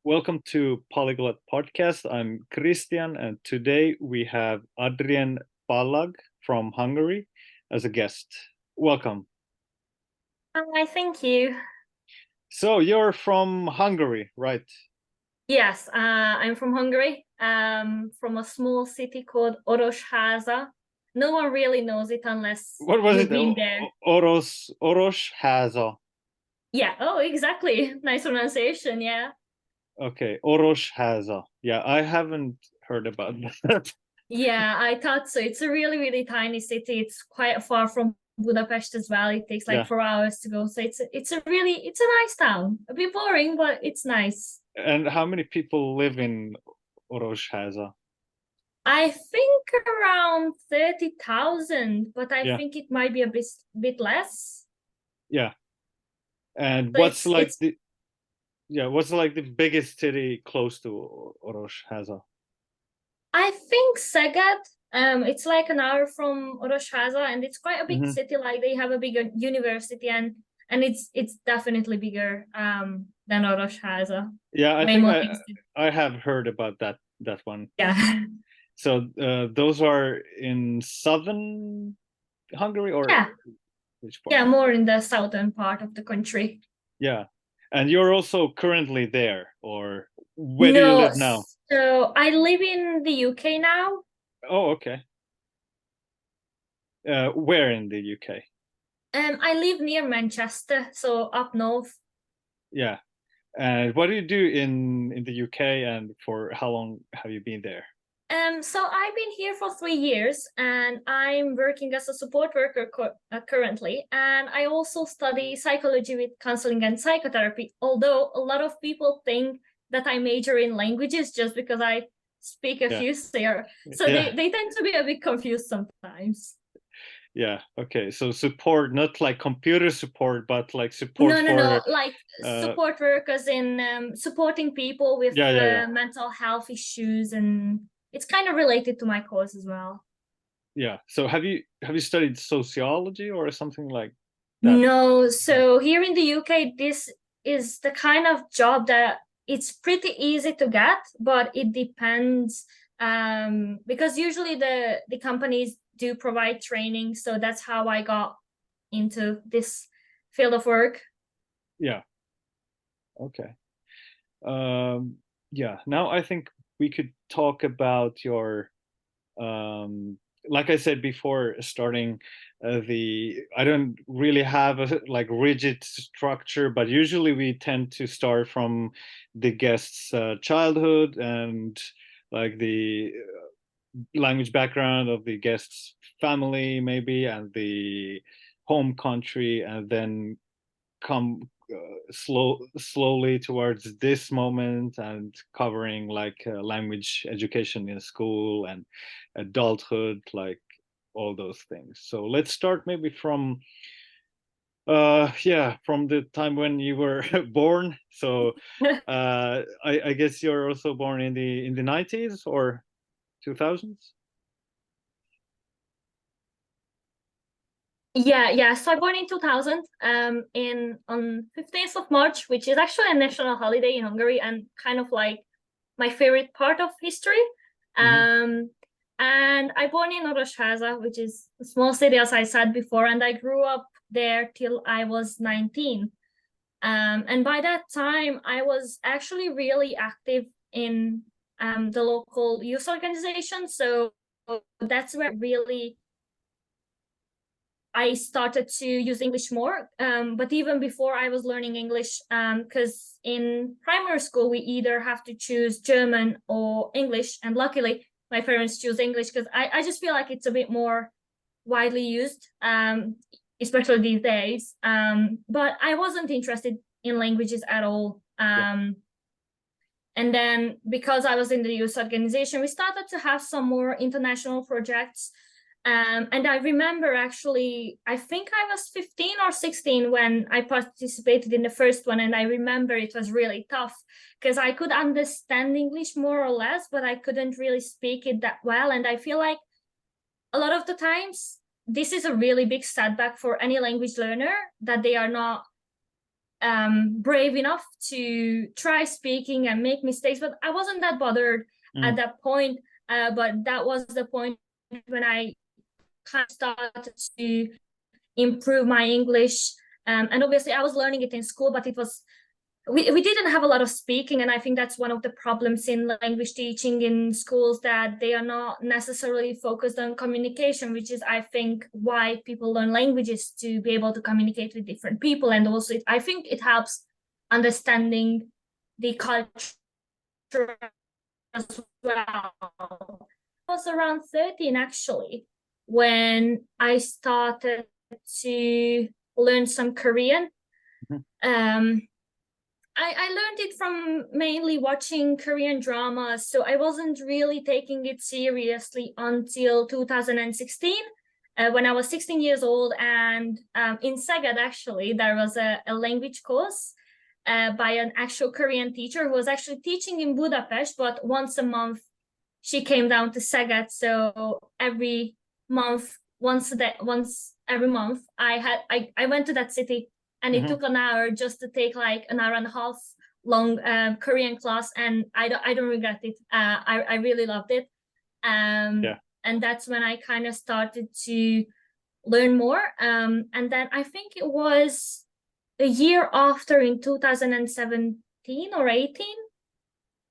Welcome to Polyglot Podcast. I'm Christian, and today we have Adrienn Pallag from Hungary as a guest. Welcome. Hi, thank you. So you're from Hungary, right? Yes, I'm from Hungary, from a small city called Orosháza. No one really knows it unless What was you've it? been there. Orosháza. Yeah, oh, exactly. Nice pronunciation, yeah. Okay, Orosháza. Yeah, I haven't heard about that. Yeah, I thought so. It's a really, really tiny city. It's quite far from Budapest as well. It takes like Yeah. 4 hours to go. So it's a nice town. A bit boring, but it's nice. And how many people live in Orosháza? I think around 30,000, but I Yeah. think it might be a bit less. Yeah. And So what's like the biggest city close to Orosháza? I think Szeged. It's like an hour from Orosháza, and it's quite a big city. Like they have a bigger university, and it's definitely bigger than Orosháza. Yeah, I Way think more I things to do. I have heard about that one. Yeah, So those are in southern Hungary, or yeah, which part? yeah. More in the southern part of the country. Yeah, and you're also currently there, or where do you No, live now? so I live in the UK now. Oh, okay. Where in the UK? I live near Manchester, so up north. Yeah. And what do you do in the UK, and for how long have you been there? So I've been here for 3 years, and I'm working as a support worker currently. And I also study psychology with counseling and psychotherapy. Although a lot of people think that I major in languages just because I speak a Yeah. few there, so Yeah. they tend to be a bit confused sometimes. Yeah. Okay. So support, not like computer support, but like support No, for like support workers in supporting people with yeah. mental health issues, and it's kind of related to my course as well. Yeah. So have you studied sociology or something like that? No, so here in the UK, this is the kind of job that it's pretty easy to get, but it depends because usually the companies do provide training, so that's how I got into this field of work. Yeah. Okay. Yeah. Now I think we could talk about your like I said before starting I don't really have a like rigid structure, but usually we tend to start from the guest's childhood and like the language background of the guest's family maybe, and the home country, and then come slowly towards this moment and covering like language education in school and adulthood, like all those things. So let's start maybe from from the time when you were born. So I guess you're also born in the 90s or 2000s. Yeah. So I born in 2000, in on 15th of March, which is actually a national holiday in Hungary and kind of like my favorite part of history. Um, and I born in Orosháza, which is a small city, as I said before, and I grew up there till I was 19. And by that time, I was actually really active in the local youth organization. So that's where really I started to use English more. But even before I was learning English, because in primary school, we either have to choose German or English. And luckily, my parents choose English because I just feel like it's a bit more widely used, especially these days. But I wasn't interested in languages at all. And then because I was in the youth organization, we started to have some more international projects. And I remember actually, I think I was 15 or 16 when I participated in the first one. And I remember it was really tough because I could understand English more or less, but I couldn't really speak it that well. And I feel like a lot of the times, this is a really big setback for any language learner, that they are not brave enough to try speaking and make mistakes, but I wasn't that bothered at that point. But that was the point when I kind of started to improve my English. And obviously I was learning it in school, but it was we didn't have a lot of speaking, and I think that's one of the problems in language teaching in schools, that they are not necessarily focused on communication, which is, I think, why people learn languages, to be able to communicate with different people. And also I think it helps understanding the culture as well. I was around 13 actually when I started to learn some Korean. I learned it from mainly watching Korean dramas, so I wasn't really taking it seriously until 2016, when I was 16 years old. And in Sagad, actually, there was a language course by an actual Korean teacher who was actually teaching in Budapest, but once a month she came down to Sagad. So every month, once every month, I went to that city. And it took an hour just to take like an hour and a half long Korean class, and I don't regret it. I really loved it. And that's when I kind of started to learn more. And then I think it was a year after, in 2017 or 18,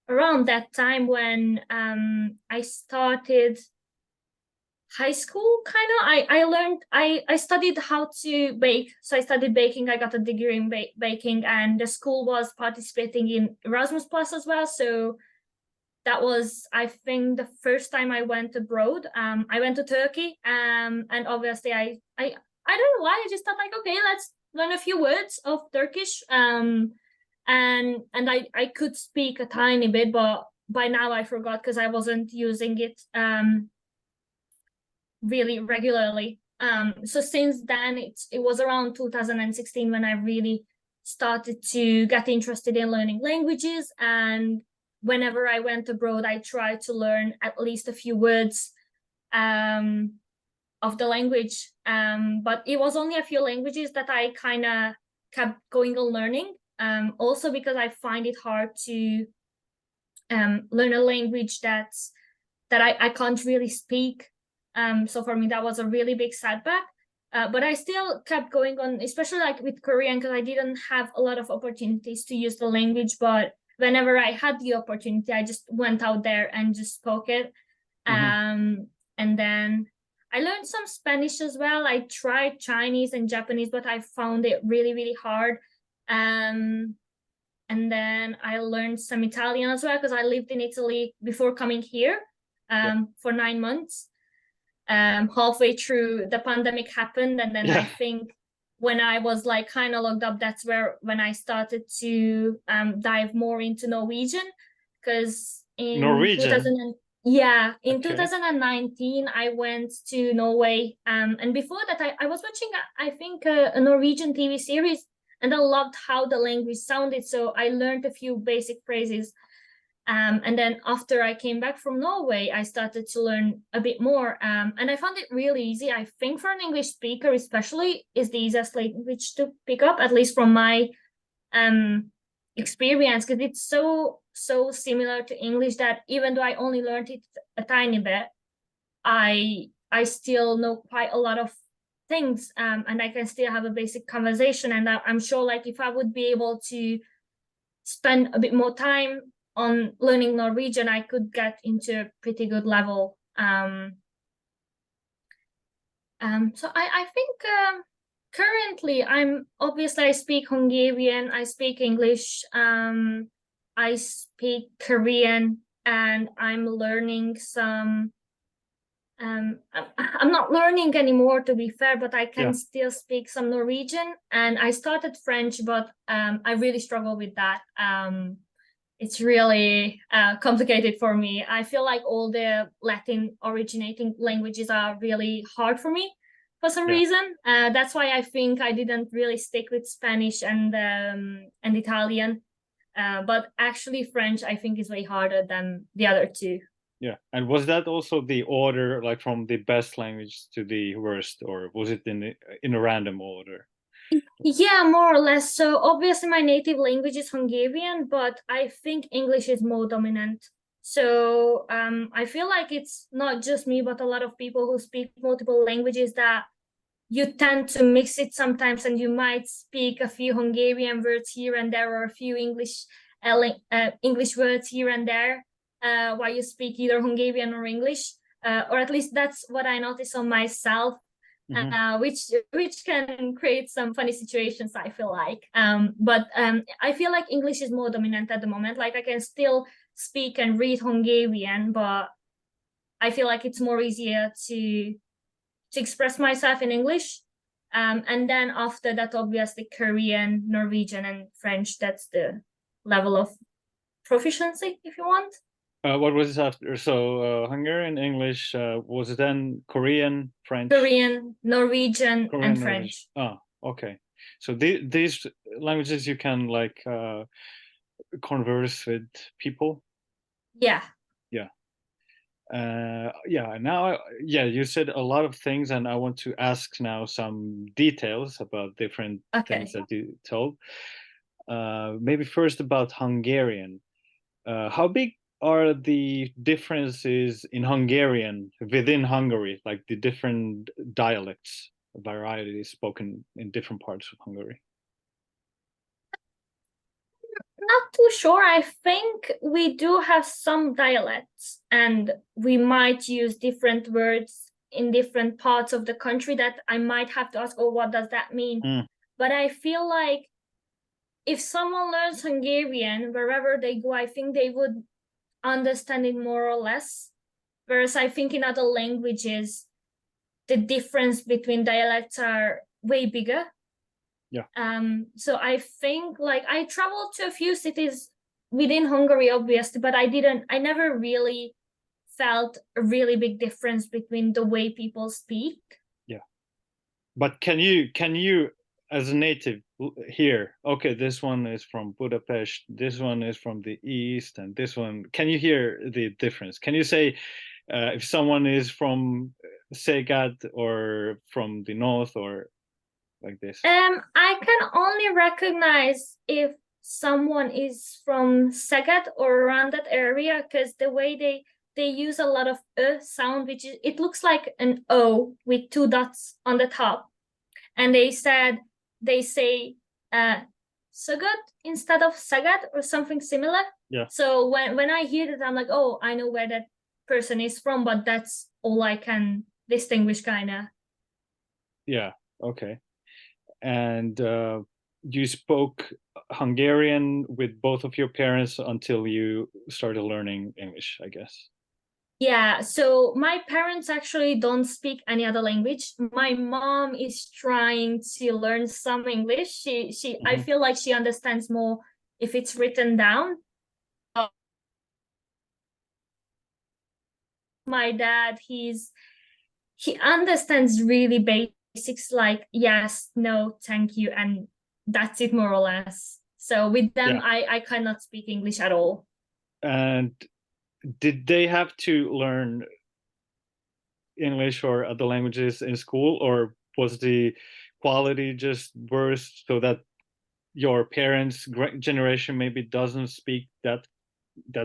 around that time, when I started high school, kind of. I studied how to bake, so I studied baking. I got a degree in baking, and the school was participating in Erasmus Plus as well. So that was, I think, the first time I went abroad. I went to Turkey, and obviously I don't know why, I just thought like, okay, let's learn a few words of Turkish. And I could speak a tiny bit, but by now I forgot because I wasn't using it really regularly. So since then, it was around 2016 when I really started to get interested in learning languages. And whenever I went abroad, I tried to learn at least a few words of the language. But it was only a few languages that I kind of kept going on learning. Also because I find it hard to learn a language that I can't really speak. So for me, that was a really big setback. But I still kept going on, especially like with Korean, because I didn't have a lot of opportunities to use the language. But whenever I had the opportunity, I just went out there and just spoke it. And then I learned some Spanish as well. I tried Chinese and Japanese, but I found it really, really hard. And then I learned some Italian as well, because I lived in Italy before coming here for 9 months. Halfway through, the pandemic happened, and then I think when I was like kind of locked up, that's when I started to dive more into Norwegian, because in Norwegian. 2019 I went to Norway, and before that I was watching I think a Norwegian TV series, and I loved how the language sounded, so I learned a few basic phrases. And then after I came back from Norway, I started to learn a bit more. And I found it really easy. I think for an English speaker especially, is the easiest language to pick up, at least from my experience, because it's so similar to English that even though I only learned it a tiny bit, I still know quite a lot of things, and I can still have a basic conversation. And I'm sure like if I would be able to spend a bit more time on learning Norwegian, I could get into a pretty good level. So I think currently I speak Hungarian, I speak English, I speak Korean, and I'm learning some. I'm not learning anymore, to be fair, but I can still speak some Norwegian. And I started French, but I really struggle with that. It's really complicated for me. I feel like all the Latin originating languages are really hard for me for some reason. That's why I think I didn't really stick with Spanish and Italian. But actually French, I think, is way harder than the other two. Yeah. And was that also the order, like from the best language to the worst, or was it in a random order? Yeah, more or less. So obviously my native language is Hungarian, but I think English is more dominant. So I feel like it's not just me, but a lot of people who speak multiple languages that you tend to mix it sometimes, and you might speak a few Hungarian words here and there, or a few English words here and there, while you speak either Hungarian or English. Or at least that's what I notice on myself, which can create some funny situations, I feel like. But I feel like English is more dominant at the moment. Like I can still speak and read Hungarian, but I feel like it's more easier to express myself in English. And then after that, obviously Korean, Norwegian, and French. That's the level of proficiency, if you want. What was it after? So Hungarian, English. Was it then Korean, French? Korean, Norwegian, Korean, and Norwegian. French. Oh, okay. So these languages you can like converse with people. Yeah. Yeah. Yeah. Now, yeah, you said a lot of things, and I want to ask now some details about different things Okay. that you told. Maybe first about Hungarian. How big are the differences in Hungarian within Hungary, like the different dialects, varieties spoken in different parts of Hungary? Not too sure. I think we do have some dialects, and we might use different words in different parts of the country that I might have to ask, oh, what does that mean? Mm, But I feel like if someone learns Hungarian wherever they go, I think they would understand it more or less. Whereas I think in other languages, the difference between dialects are way bigger. yeah. So I think like I traveled to a few cities within Hungary, obviously, but I never really felt a really big difference between the way people speak. Yeah. But can you as a native hear, okay, this one is from Budapest, this one is from the east, and this one, can you hear the difference? Can you say if someone is from Szeged or from the north or like this? I can only recognize if someone is from Szeged or around that area, because the way they use a lot of sound, which it looks like an O with two dots on the top, and they say Szeged instead of Szeged or something similar. Yeah. So when I hear that, I'm like, oh, I know where that person is from, but that's all I can distinguish, kind of. Yeah. Okay. And you spoke Hungarian with both of your parents until you started learning English, I guess. Yeah, so my parents actually don't speak any other language. My mom is trying to learn some English. I Mhm. feel like she understands more if it's written down. My dad, he understands really basics like yes, no, thank you, and that's it more or less. So with them, Yeah. I cannot speak English at all. And did they have to learn English or other languages in school, or was the quality just worse so that your parents' generation maybe doesn't speak that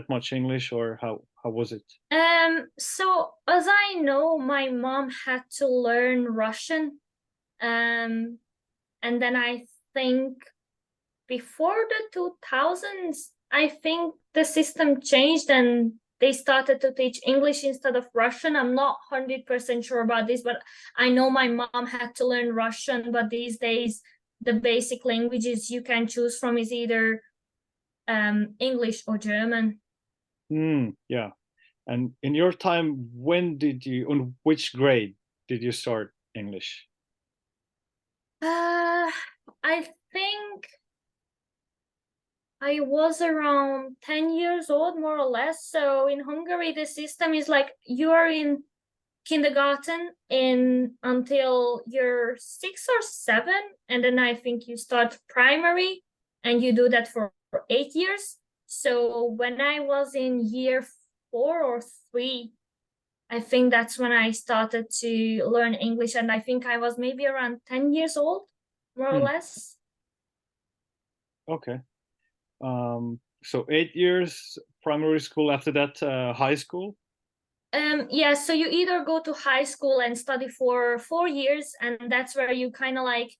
much English, or how was it? So as I know, my mom had to learn Russian. Um, and then I think before the 2000s, I think the system changed and they started to teach English instead of Russian. I'm not 100% sure about this, but I know my mom had to learn Russian. But these days, the basic languages you can choose from is either English or German. Yeah. And in your time, on which grade did you start English? I think I was around 10 years old, more or less. So in Hungary, the system is like you are in kindergarten in until you're 6 or 7, and then I think you start primary, and you do that for 8 years. So when I was in year 4 or 3, I think that's when I started to learn English, and I think I was maybe around 10 years old. more or less. Okay. So 8 years primary school, after that high school? Yeah, so you either go to high school and study for 4 years, and that's where you kind of like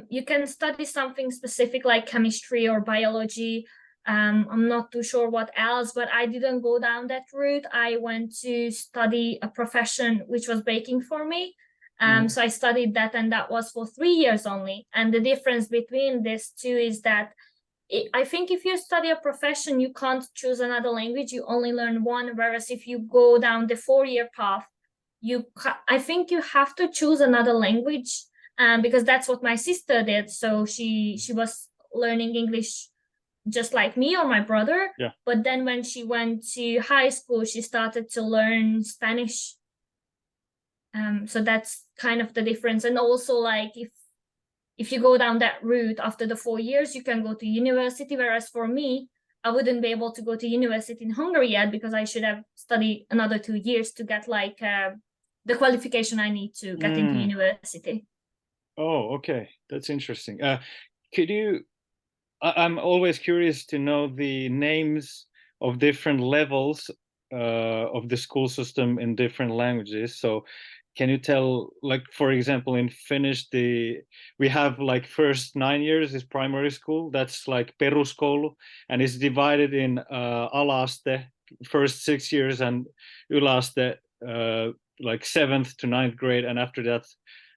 you can study something specific like chemistry or biology. I'm not too sure what else, but I didn't go down that route. I went to study a profession which was baking for me. So I studied that, and that was for 3 years only. And the difference between these two is that I think if you study a profession, you can't choose another language. You only learn one. Whereas if you go down the 4 year path, I think you have to choose another language, because that's what my sister did. So she was learning English just like me or my brother. Yeah. But then when she went to high school, she started to learn Spanish. So that's kind of the difference. And also, like, if you go down that route after the 4 years, you can go to university. Whereas for me, I wouldn't be able to go to university in Hungary yet, because I should have studied another 2 years to get like the qualification I need to get into university. Oh, okay. That's interesting. Could you, I'm always curious to know the names of different levels of the school system in different languages. So can you tell, like, for example, in Finnish, we have like first 9 years is primary school. That's like peruskoulu, and it's divided in alaste, first 6 years, and yläaste, like seventh to ninth grade, and after that,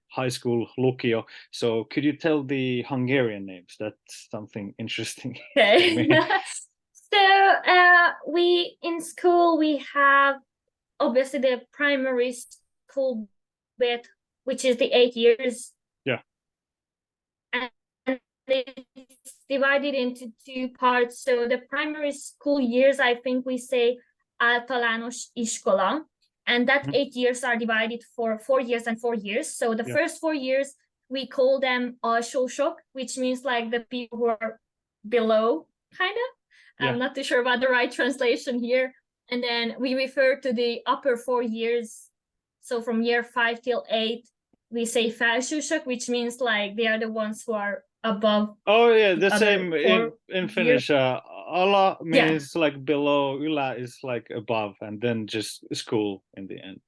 high school, lukio. So could you tell the Hungarian names? That's something interesting for me. Okay. So we in school we have obviously the primary school bit, which is the 8 years. Yeah. And it's divided into two parts. So the primary school years, I think we say általános iskola, and that 8 years are divided for 4 years and 4 years. So the first 4 years we call them alsósok, which means like the people who are below, kind of. I'm not too sure about the right translation here. And then we refer to the upper 4 years. So from year 5 till 8, we say felsősök, which means like they are the ones who are above. Oh yeah, the same in Finnish. Ala means like below, ylä is like above, and then just school in the end.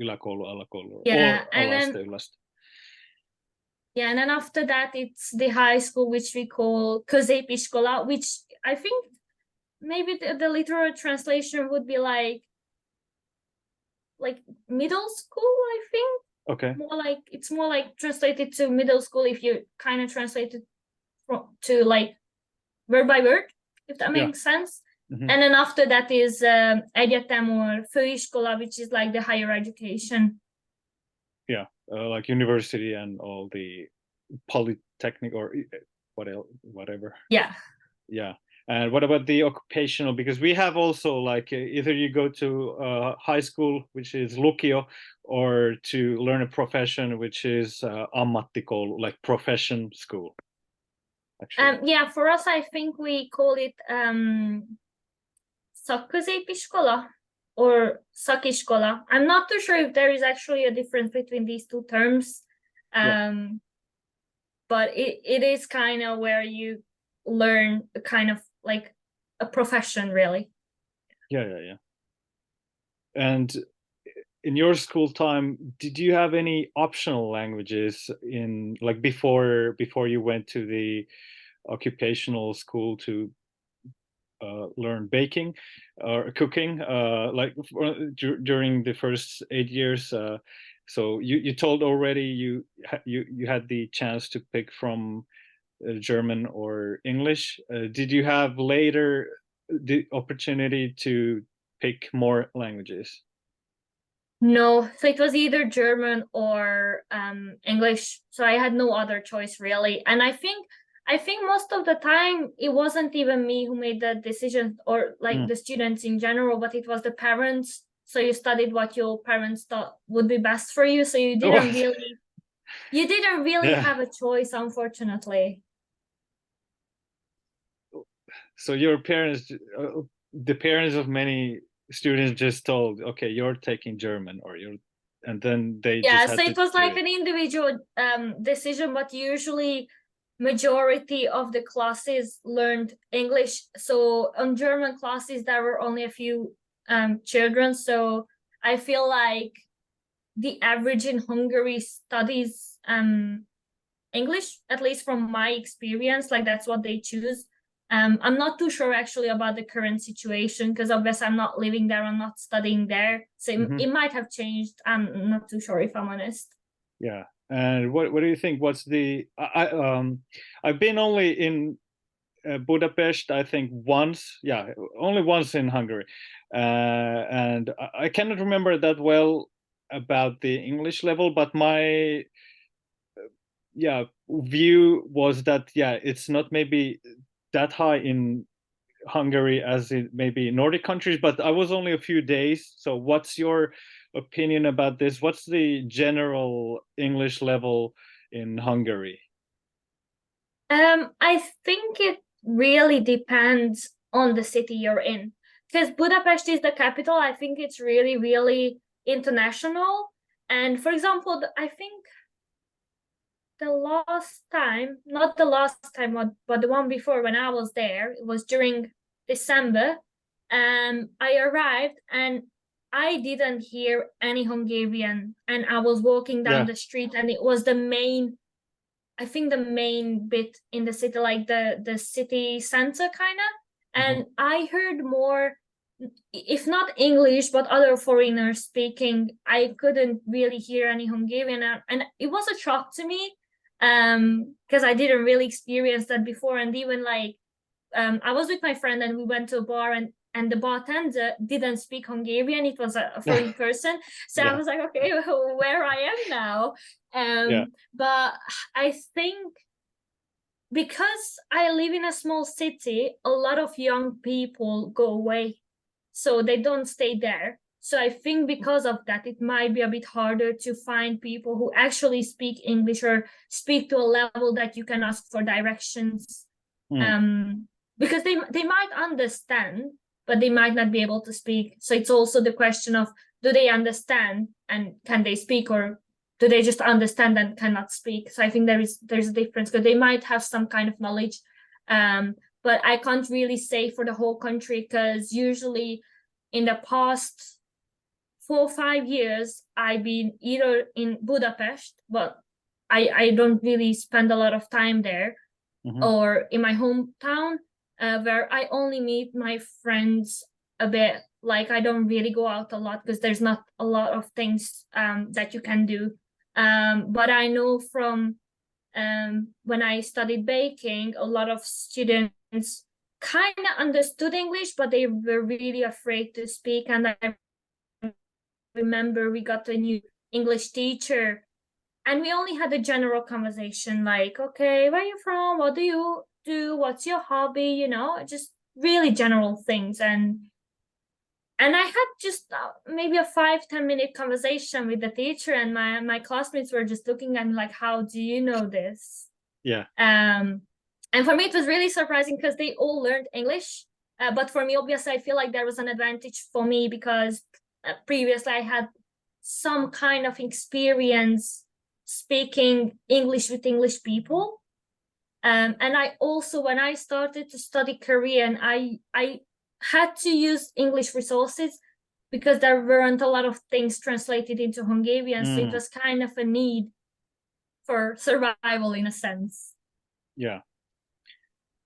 Yläkoulu, alakoulu, or alaste, yläaste. Yeah, and then after that, it's the high school, which we call középiskola, which I think maybe the literal translation would be like middle school, I think. Okay. It's more like translated to middle school if you kind of translate it to like word by word, if that makes sense. And then after that is egyetem or főiskola, which is like the higher education. Yeah, like university and all the polytechnic or whatever. Yeah. Yeah. And what about the occupational? Because we have also like either you go to high school, which is lukio, or to learn a profession, which is ammattikoulu, like profession school. Actually. Yeah, for us, I think we call it szakközépiskola or szakiskola. I'm not too sure if there is actually a difference between these two terms. But it is kind of where you learn a kind of like a profession, really. Yeah. And in your school time, did you have any optional languages in like before you went to the occupational school to learn baking or cooking, like during the first 8 years? So you told already you had the chance to pick from German or English. Did you have later the opportunity to pick more languages? No, so it was either German or English. So I had no other choice really. And I think most of the time it wasn't even me who made the decision, or like the students in general, but it was the parents. So you studied what your parents thought would be best for you. So you didn't really have a choice, unfortunately. So your parents, the parents of many students just told, okay, you're taking German, or and then they Yeah, just had so to it was do like it. an individual decision, but usually majority of the classes learned English. So on German classes, there were only a few children. So I feel like the average in Hungary studies English, at least from my experience, like that's what they choose. I'm not too sure actually about the current situation because obviously I'm not living there, I'm not studying there. So it might have changed. I'm not too sure if I'm honest. Yeah. And what do you think? What's the I've been only in Budapest, I think once. Yeah, only once in Hungary, and I cannot remember that well about the English level, but my view was that it's not maybe that high in Hungary as in maybe Nordic countries, but I was only a few days. So what's your opinion about this? What's the general English level in Hungary? I think it really depends on the city you're in. Because Budapest is the capital, I think it's really, really international. And for example, I think the last time, not the last time, but the one before when I was there, it was during December. I arrived and I didn't hear any Hungarian, and I was walking down Yeah. the street, and it was the main, I think the main bit in the city, like the city center kind of. And I heard more, if not English, but other foreigners speaking. I couldn't really hear any Hungarian, and it was a shock to me, because I didn't really experience that before. And even like, I was with my friend and we went to a bar, and the bartender didn't speak Hungarian. It was a foreign person. So I Yeah. was like, okay, where I am now. Yeah. But I think because I live in a small city, a lot of young people go away, so they don't stay there. So I think because of that, it might be a bit harder to find people who actually speak English or speak to a level that you can ask for directions. Mm. Because they might understand, but they might not be able to speak. So it's also the question of, do they understand and can they speak, or do they just understand and cannot speak? So I think there's a difference, because they might have some kind of knowledge, but I can't really say for the whole country, because usually in the past 4 or 5 years I've been either in Budapest, but I don't really spend a lot of time there, or in my hometown, where I only meet my friends a bit. Like I don't really go out a lot because there's not a lot of things that you can do. But I know from when I studied baking, a lot of students kind of understood English, but they were really afraid to speak. And I remember we got a new English teacher, and we only had a general conversation like, okay, where are you from? What do you do? What's your hobby? Just really general things. And I had just maybe a 5-10 minute conversation with the teacher, and my classmates were just looking at me like, how do you know this? Yeah. And for me, it was really surprising because they all learned English. But for me, obviously, I feel like there was an advantage for me because previously I had some kind of experience speaking English with English people. And I also, when I started to study Korean, I had to use English resources because there weren't a lot of things translated into Hungarian. So it was kind of a need for survival in a sense. Yeah.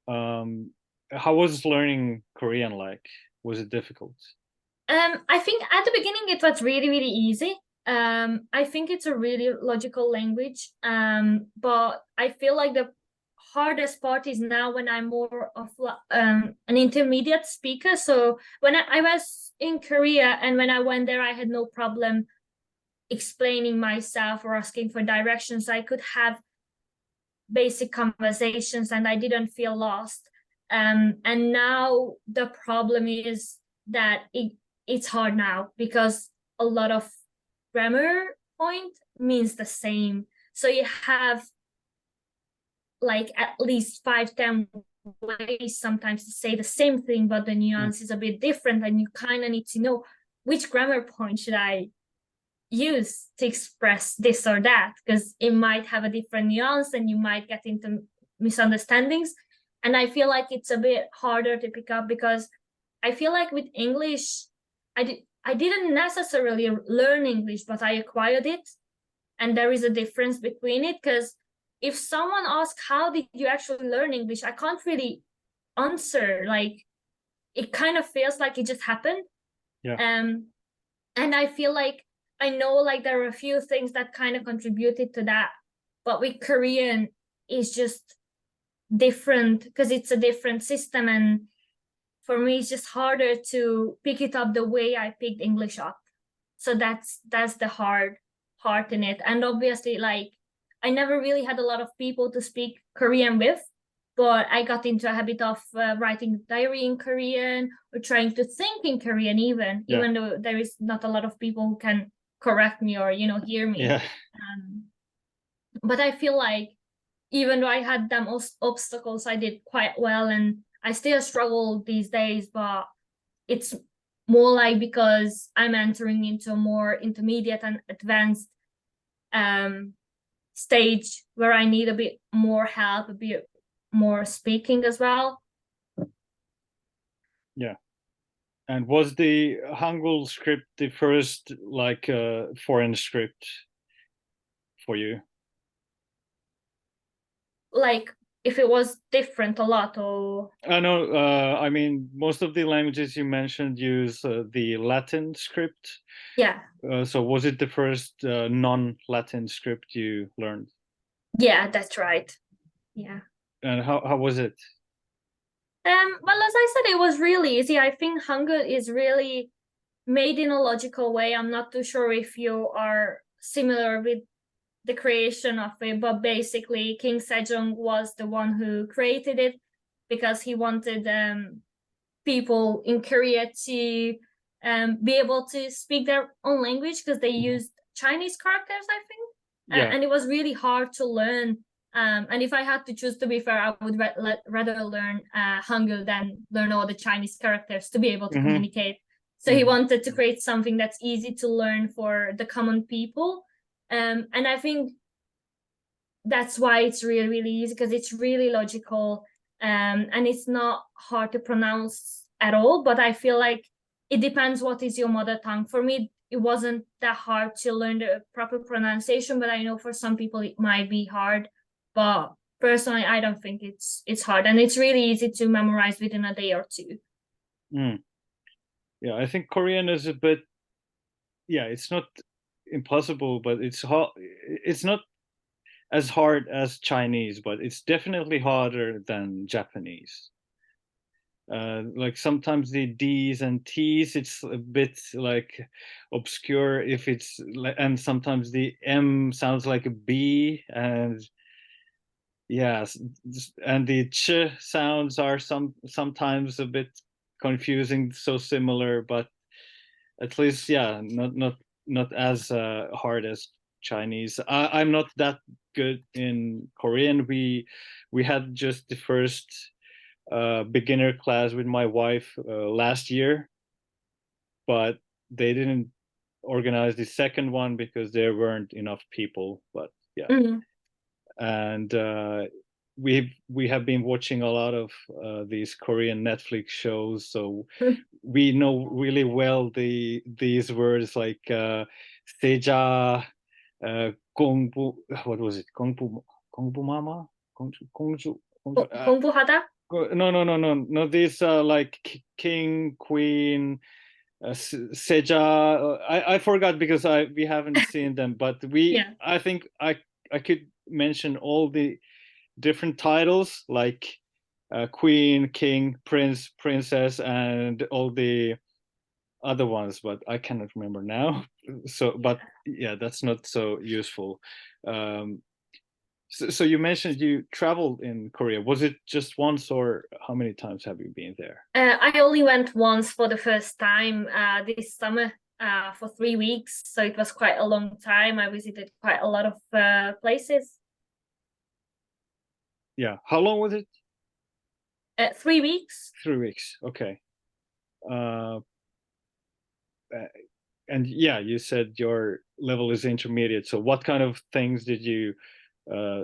How was learning Korean like? Was it difficult? I think at the beginning it was really, really easy. I think it's a really logical language. But I feel like the hardest part is now when I'm more of an intermediate speaker. So when I was in Korea and when I went there, I had no problem explaining myself or asking for directions. I could have basic conversations and I didn't feel lost. And now the problem is that it's hard now because a lot of grammar point means the same. So you have like at least 5-10 ways sometimes to say the same thing, but the nuance is a bit different, and you kind of need to know which grammar point should I use to express this or that, because it might have a different nuance and you might get into misunderstandings. And I feel like it's a bit harder to pick up, because I feel like with English, I didn't necessarily learn English, but I acquired it. And there is a difference between it, because if someone asks, how did you actually learn English? I can't really answer. Like, it kind of feels like it just happened. Yeah. And I feel like I know like there are a few things that kind of contributed to that. But with Korean, it's just different because it's a different system. And for me, it's just harder to pick it up the way I picked English up. So that's the hard part in it. And obviously, like, I never really had a lot of people to speak Korean with, but I got into a habit of writing diary in Korean or trying to think in Korean, even though there is not a lot of people who can correct me or, hear me. Yeah. But I feel like even though I had them obstacles, I did quite well, and I still struggle these days, but it's more like because I'm entering into a more intermediate and advanced stage where I need a bit more help, a bit more speaking as well. Yeah. And was the Hangul script the first like foreign script for you? Like, if it was different a lot, or No, I mean, most of the languages you mentioned use the Latin script. yeah. So was it the first non-Latin script you learned? Yeah, that's right. Yeah. And how was it? Well, as I said, it was really easy. I think Hangul is really made in a logical way. I'm not too sure if you are similar with the creation of it, but basically King Sejong was the one who created it because he wanted people in Korea to be able to speak their own language, because they used Chinese characters, I think. Yeah. And it was really hard to learn. And if I had to choose, to be fair, I would rather learn Hangul than learn all the Chinese characters to be able to communicate. So he wanted to create something that's easy to learn for the common people. And I think that's why it's really, really easy, because it's really logical, and it's not hard to pronounce at all. But I feel like it depends what is your mother tongue. For me, it wasn't that hard to learn the proper pronunciation, but I know for some people it might be hard. But personally, I don't think it's hard, and it's really easy to memorize within a day or two. Yeah, I think Korean is a bit, yeah, it's not impossible, but it's hard. It's not as hard as Chinese, but it's definitely harder than Japanese. Like sometimes the D's and T's, it's a bit like obscure if it's, and sometimes the M sounds like a B, and yes, and the ch sounds are sometimes a bit confusing, so similar, but at least, yeah, not as hard as Chinese. I'm not that good in Korean. We had just the first beginner class with my wife last year, but they didn't organize the second one because there weren't enough people. But yeah, and we have been watching a lot of these Korean Netflix shows, so we know really well these words like seja, 공부, what was it? 공부 mama, 공주, 공부하다? no. These like king, queen, seja. I forgot because we haven't seen them, but Yeah. I think I could mention all the different titles like queen, king, prince, princess, and all the other ones, but I cannot remember now. So, but yeah, that's not so useful. So you mentioned you traveled in Korea. Was it just once, or how many times have you been there? I only went once for the first time this summer for 3 weeks, so it was quite a long time. I visited quite a lot of places. Yeah. How long was it? 3 weeks. 3 weeks. Okay. and yeah, you said your level is intermediate. So what kind of things did you uh,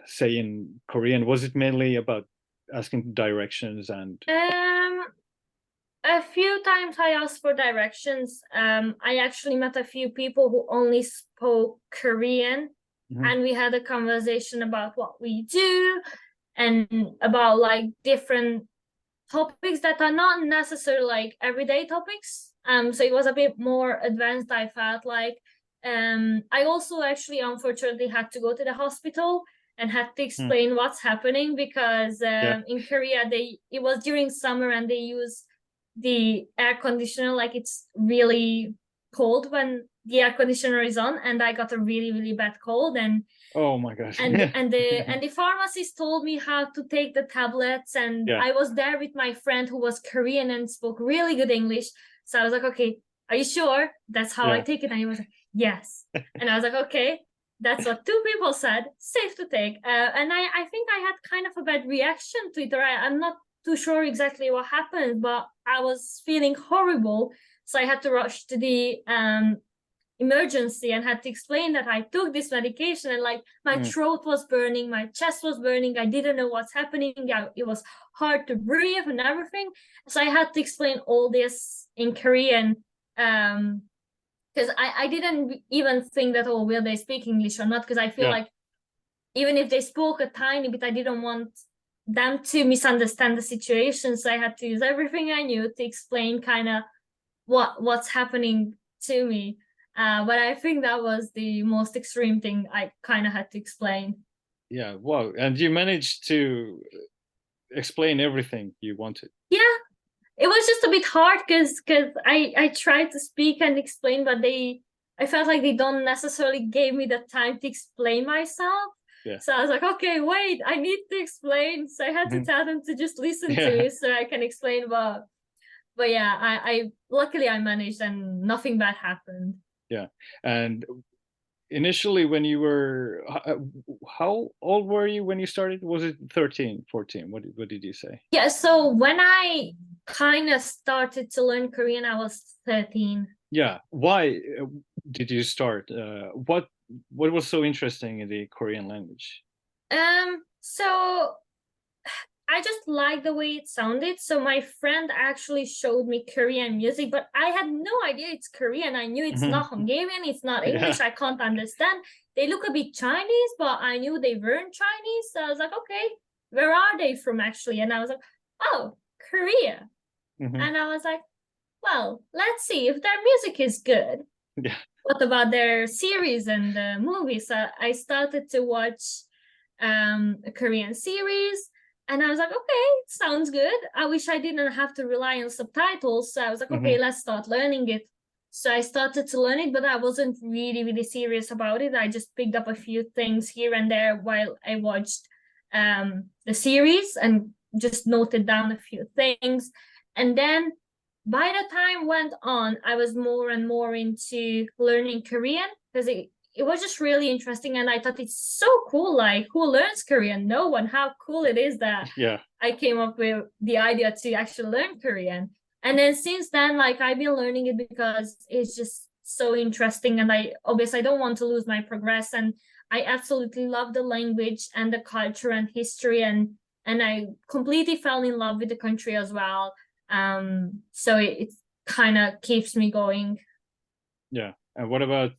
say in Korean? Was it mainly about asking directions and? Um, a few times I asked for directions. I actually met a few people who only spoke Korean, Mhm. and we had a conversation about what we do and about like different topics that are not necessarily like everyday topics. So it was a bit more advanced, I felt like. I also actually unfortunately had to go to the hospital and had to Mm. explain what's happening because Yeah. in Korea it was during summer and they use the air conditioner like it's really cold when the air conditioner is on, and I got a really really bad cold, and Oh my gosh. the pharmacist told me how to take the tablets, and Yeah. I was there with my friend who was Korean and spoke really good English. So I was like, okay, are you sure that's how I Yeah. take it? And he was like, yes. And I was like, okay, that's what two people said, safe to take. And I think I had kind of a bad reaction to it, or I'm not too sure exactly what happened, but I was feeling horrible. So I had to rush to the emergency and had to explain that I took this medication, and like my throat was burning, my chest was burning, I didn't know what's happening. It was hard to breathe and everything. So I had to explain all this in Korean, because I didn't even think that, oh, will they speak English or not, because I feel Yeah. like even if they spoke a tiny bit, I didn't want them to misunderstand the situation. So I had to use everything I knew to explain kind of what's happening to me. But I think that was the most extreme thing I kind of had to explain. Yeah. Wow. And you managed to explain everything you wanted. Yeah, it was just a bit hard because I tried to speak and explain, but I felt like they don't necessarily gave me the time to explain myself. Yeah. So I was like, okay, wait, I need to explain. So I had to Mhm. tell them to just listen to Yeah. me so I can explain. But yeah, I luckily I managed and nothing bad happened. Yeah. And initially when you were how old were you when you started? Was it 13, 14? What did you say? Yeah, so when I kind of started to learn Korean, I was 13. Yeah. Why did you start? What was so interesting in the Korean language? So I just liked the way it sounded. So my friend actually showed me Korean music, but I had no idea it's Korean. I knew it's Mhm. not Hungarian, it's not Yeah. English. I can't understand. They look a bit Chinese, but I knew they weren't Chinese. So I was like, okay, where are they from actually? And I was like, oh, Korea. Mhm. And I was like, well, let's see if their music is good. Yeah. What about their series and movies? I started to watch a Korean series, and I was like, okay, sounds good. I wish I didn't have to rely on subtitles. So I was like, okay, Mhm. let's start learning it. So I started to learn it, but I wasn't really, really serious about it. I just picked up a few things here and there while I watched the series and just noted down a few things. And then by the time went on, I was more and more into learning Korean because it was just really interesting, and I thought it's so cool. Like, who learns Korean? No one. How cool it is that Yeah. I came up with the idea to actually learn Korean. And then since then, like I've been learning it because it's just so interesting, and I don't want to lose my progress, and I absolutely love the language and the culture and history, and I completely fell in love with the country as well. So it kind of keeps me going. Yeah. And what about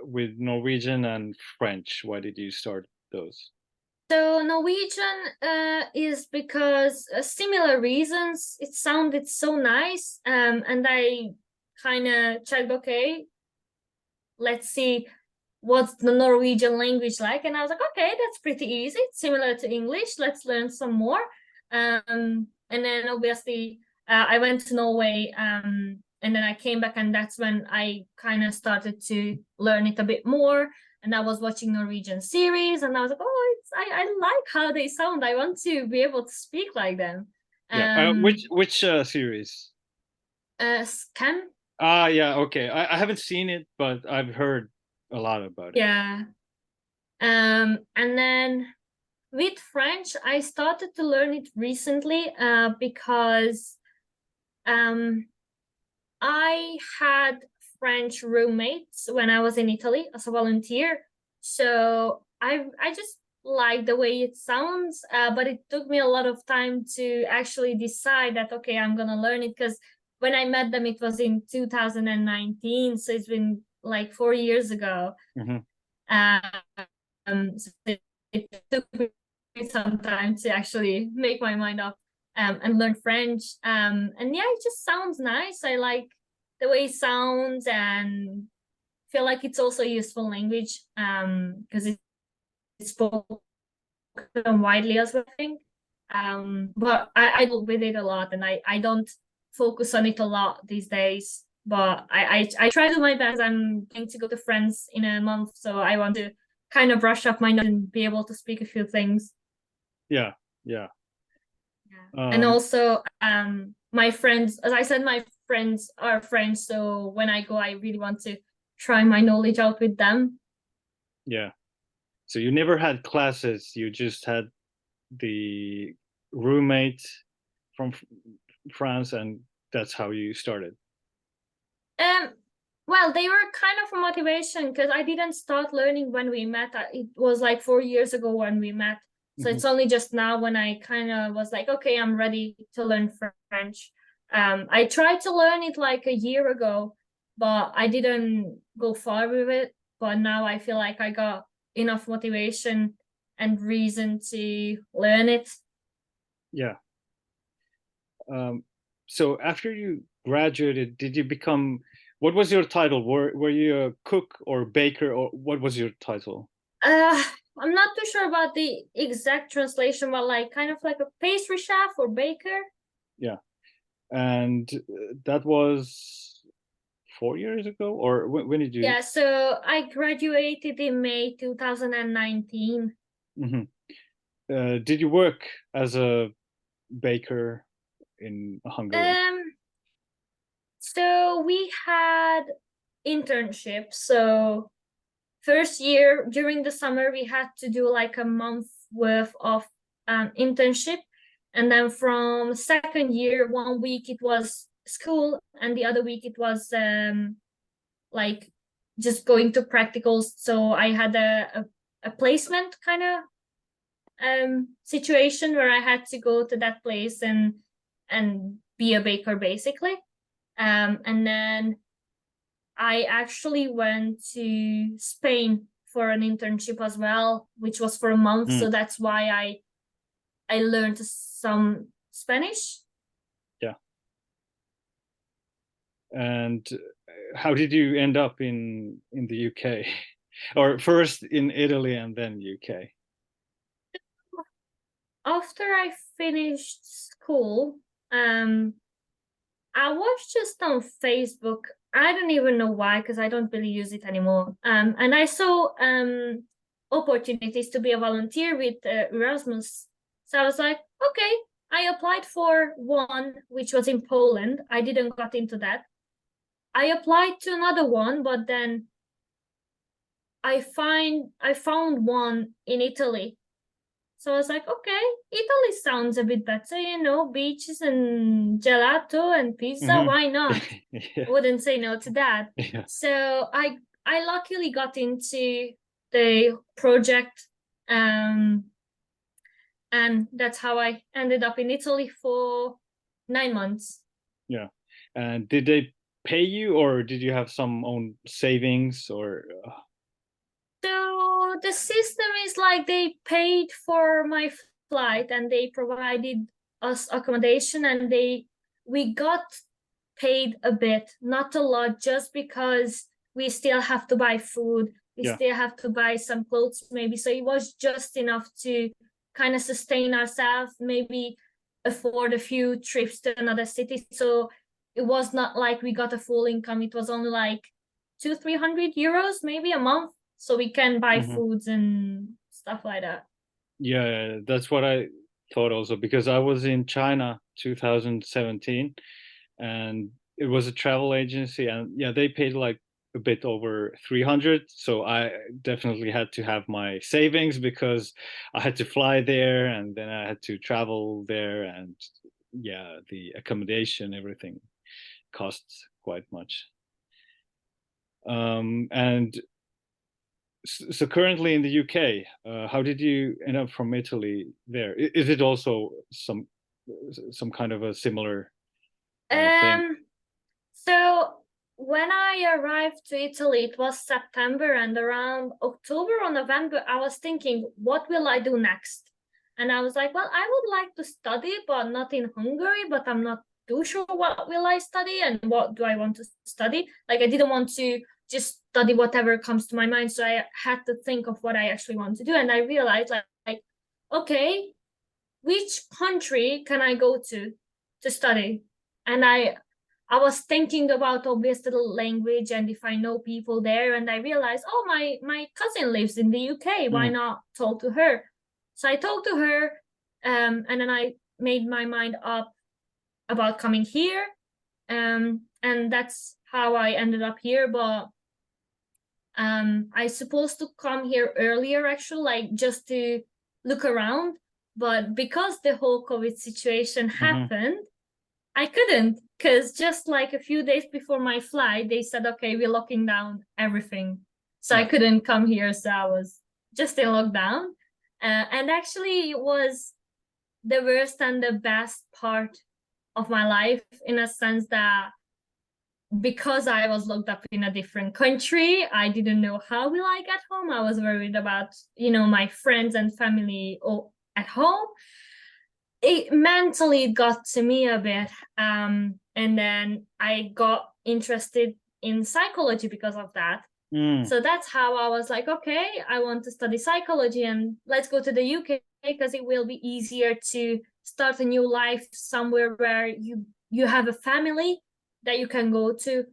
with Norwegian and French? Why did you start those? So Norwegian is because similar reasons. It sounded so nice, and I kind of checked. Okay, let's see what's the Norwegian language like, and I was like, okay, that's pretty easy. It's similar to English. Let's learn some more. And then obviously I went to Norway, and then I came back, and that's when I kind of started to learn it a bit more. And I was watching Norwegian series, and I was like, oh, I like how they sound. I want to be able to speak like them. Yeah. Um, Which series? Scam, Ah, yeah. Okay. I haven't seen it, but I've heard a lot about it. yeah. And then with French, I started to learn it recently because um, I had French roommates when I was in Italy as a volunteer. So I just like the way it sounds, but it took me a lot of time to actually decide that, okay, I'm gonna learn it, because when I met them, it was in 2019, so it's been like 4 years ago. Mm-hmm. So it took me some time to actually make my mind up and learn French. And yeah, it just sounds nice. I like the way it sounds, and feel like it's also a useful language because it's spoken widely as well, I think. But I deal with it a lot, and I don't focus on it a lot these days. But I try to do my best. I'm going to go to France in a month, so I want to kind of brush up my knowledge and be able to speak a few things. Yeah, yeah. And also, my friends, as I said, my friends are French, so when I go, I really want to try my knowledge out with them. Yeah. So you never had classes, you just had the roommate from France, and that's how you started. Um, well, they were kind of a motivation because I didn't start learning when we met. It was like 4 years ago when we met. So Mm-hmm. it's only just now when I kind of was like, okay, I'm ready to learn French. I tried to learn it like a year ago, but I didn't go far with it. But now I feel like I got enough motivation and reason to learn it. Yeah. So after you graduated, did you become, what was your title? Were you a cook or baker, or what was your title? Uh, I'm not too sure about the exact translation, but like kind of like a pastry chef or baker. Yeah. And that was 4 years ago, or when did you? Yeah, so I graduated in May 2019. Mhm. Did you work as a baker in Hungary? Um, so we had internships. So first year during the summer, we had to do like a month worth of internship. And then from second year, 1 week it was school, and the other week it was like just going to practicals. So I had a placement kind of situation where I had to go to that place and be a baker basically. And then I actually went to Spain for an internship as well, which was for a month. Mm, So that's why I learned some Spanish. yeah. And how did you end up in the UK? Or first in Italy and then UK? After I finished school, I was just on Facebook. I don't even know why, because I don't really use it anymore. And I saw opportunities to be a volunteer with Erasmus. So I was like, okay. I applied for one, which was in Poland. I didn't got into that. I applied to another one, but then I found one in Italy. So I was like, okay, Italy sounds a bit better, beaches and gelato and pizza. Hmm. Why not? Yeah. Wouldn't say no to that. Yeah. So I luckily got into the project, um, and that's how I ended up in Italy for 9 months. Yeah. And did they pay you, or did you have some own savings, or So the system is like they paid for my flight and they provided us accommodation, and we got paid a bit, not a lot, just because we still have to buy food, we yeah. still have to buy some clothes maybe. So it was just enough to kind of sustain ourselves, maybe afford a few trips to another city. So it was not like we got a full income. It was only like 200-300 euros maybe a month, so we can buy Hmm. foods and stuff like that. Yeah, that's what I thought also, because I was in China 2017, and it was a travel agency, and yeah, they paid like a bit over 300. So I definitely had to have my savings, because I had to fly there and then I had to travel there, and yeah, the accommodation, everything costs quite much. And so currently in the UK, how did you end up from Italy there? Is it also some kind of a similar thing? So when I arrived to Italy, it was September, and around October or November, I was thinking, what will I do next? And I was like, well, I would like to study, but not in Hungary, but I'm not too sure what will I study and what do I want to study. Like, I didn't want to just study whatever comes to my mind. So I had to think of what I actually want to do. And I realized like okay, which country can I go to study? And I was thinking about obviously the language and if I know people there, and I realized, oh, my cousin lives in the UK. Why not talk to her? So I talked to her, and then I made my mind up about coming here, and that's how I ended up here. But I supposed to come here earlier, actually, like just to look around. But because the whole COVID situation happened, I couldn't, because just like a few days before my flight, they said, okay, we're locking down everything. So I couldn't come here. So I was just in lockdown. And actually, it was the worst and the best part of my life, in a sense that because I was locked up in a different country, I didn't know how will I get home. I was worried about, my friends and family at home. It mentally got to me a bit, and then I got interested in psychology because of that. So that's how I was like, okay, I want to study psychology, and let's go to the UK because it will be easier to start a new life somewhere where you have a family that you can go to.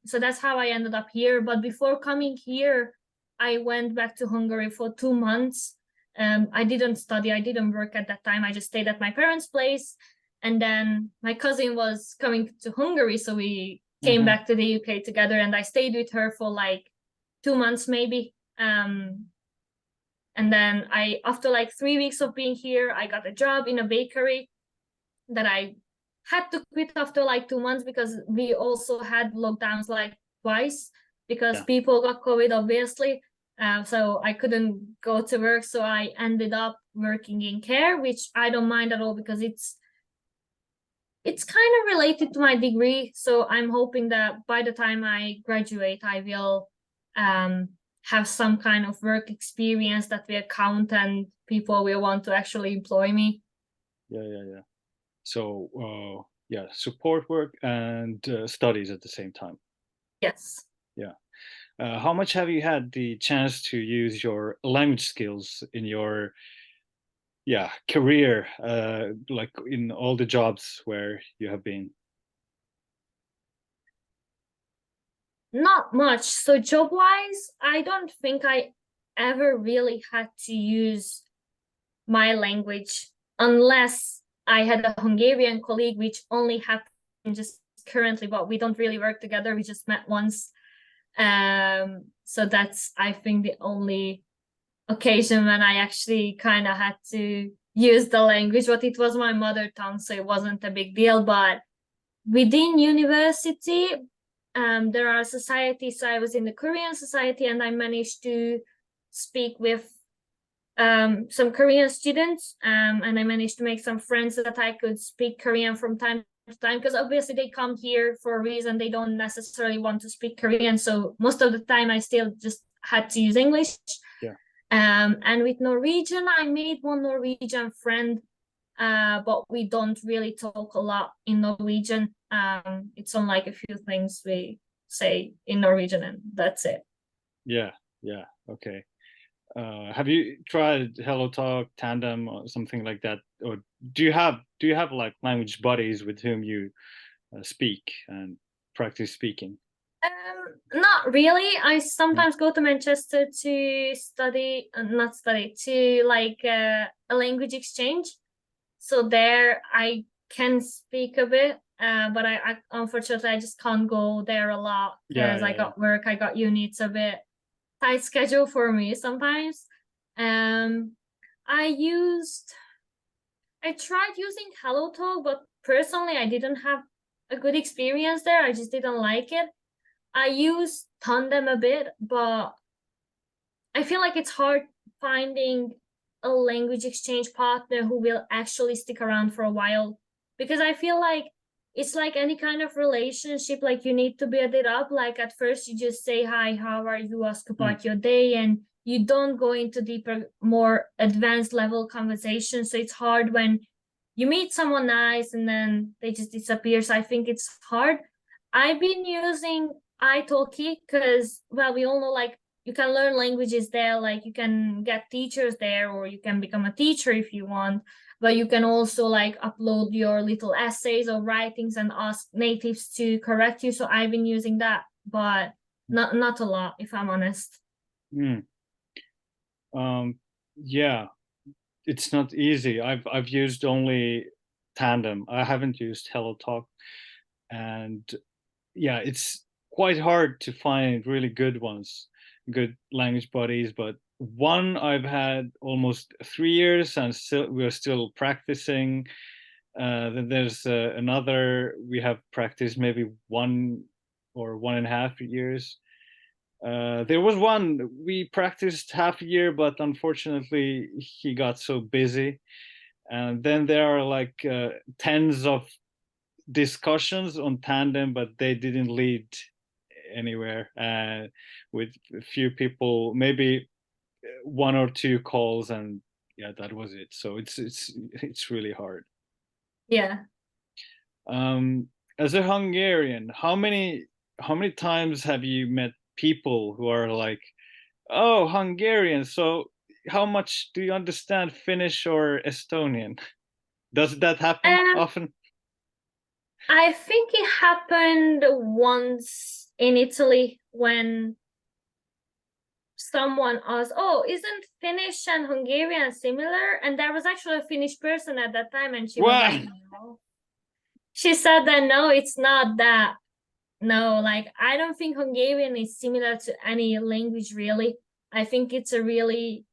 So that's how I ended up here. But before coming here, I went back to Hungary for 2 months. I didn't study, I didn't work at that time. I just stayed at my parents' place. And then my cousin was coming to Hungary, so we came back to the UK together, and I stayed with her for like 2 months maybe. And then after like 3 weeks of being here, I got a job in a bakery that I had to quit after like 2 months because we also had lockdowns like twice because people got COVID, obviously. So I couldn't go to work. So I ended up working in care, which I don't mind at all because it's kind of related to my degree. So I'm hoping that by the time I graduate, I will have some kind of work experience that will count and people will want to actually employ me. Yeah. So support work and studies at the same time. Yes. Yeah. How much have you had the chance to use your language skills in your career, like in all the jobs where you have been? Not much. So job-wise, I don't think I ever really had to use my language unless I had a Hungarian colleague, which only happened just currently, but we don't really work together. We just met once. So that's, I think, the only occasion when I actually kind of had to use the language, but it was my mother tongue, so it wasn't a big deal. But within university, there are societies. So I was in the Korean society, and I managed to speak with some Korean students, and I managed to make some friends that I could speak Korean from time to time, because obviously they come here for a reason. They don't necessarily want to speak Korean, so most of the time I still just had to use English. And with Norwegian, I made one Norwegian friend, but we don't really talk a lot in Norwegian. It's on like a few things we say in Norwegian, and that's it. Yeah. Okay. Have you tried Hello Talk, Tandem, or something like that? Or do you have like language buddies with whom you speak and practice speaking? Not really. I sometimes go to Manchester to study, not study, to like a language exchange. So there I can speak a bit, but I unfortunately I just can't go there a lot because I got work, I got uni. It's a bit tight schedule for me sometimes. I tried using Hello Talk, but personally I didn't have a good experience there. I just didn't like it. I use Tandem a bit, but I feel like it's hard finding a language exchange partner who will actually stick around for a while, because I feel like it's like any kind of relationship, like you need to build it up. Like at first you just say hi, how are you, ask about your day, and you don't go into deeper, more advanced level conversations. So it's hard when you meet someone nice and then they just disappear. So I think it's hard. I've been using italki because, well, we all know like you can learn languages there, like you can get teachers there, or you can become a teacher if you want, but you can also like upload your little essays or writings and ask natives to correct you. So I've been using that, but not a lot, if I'm honest. Yeah, it's not easy. I've used only Tandem. I haven't used HelloTalk, and yeah, it's quite hard to find really good ones, good language buddies. But one I've had almost 3 years, and still we're still practicing. Then there's another we have practiced maybe 1 or 1.5 years. There was one we practiced half a year, but unfortunately he got so busy. And then there are like tens of discussions on Tandem, but they didn't lead anywhere. With a few people, maybe 1 or 2 calls, and yeah, that was it. So it's really hard. Yeah. As a Hungarian, how many times have you met people who are like, oh, Hungarian, so how much do you understand Finnish or Estonian? Does that happen Um, often? I think it happened once in Italy when someone asked, "Oh, isn't Finnish and Hungarian similar?" And there was actually a Finnish person at that time, and she was like, Wow. "No." She said that no, it's not that. No, like I don't think Hungarian is similar to any language really. I think it's a really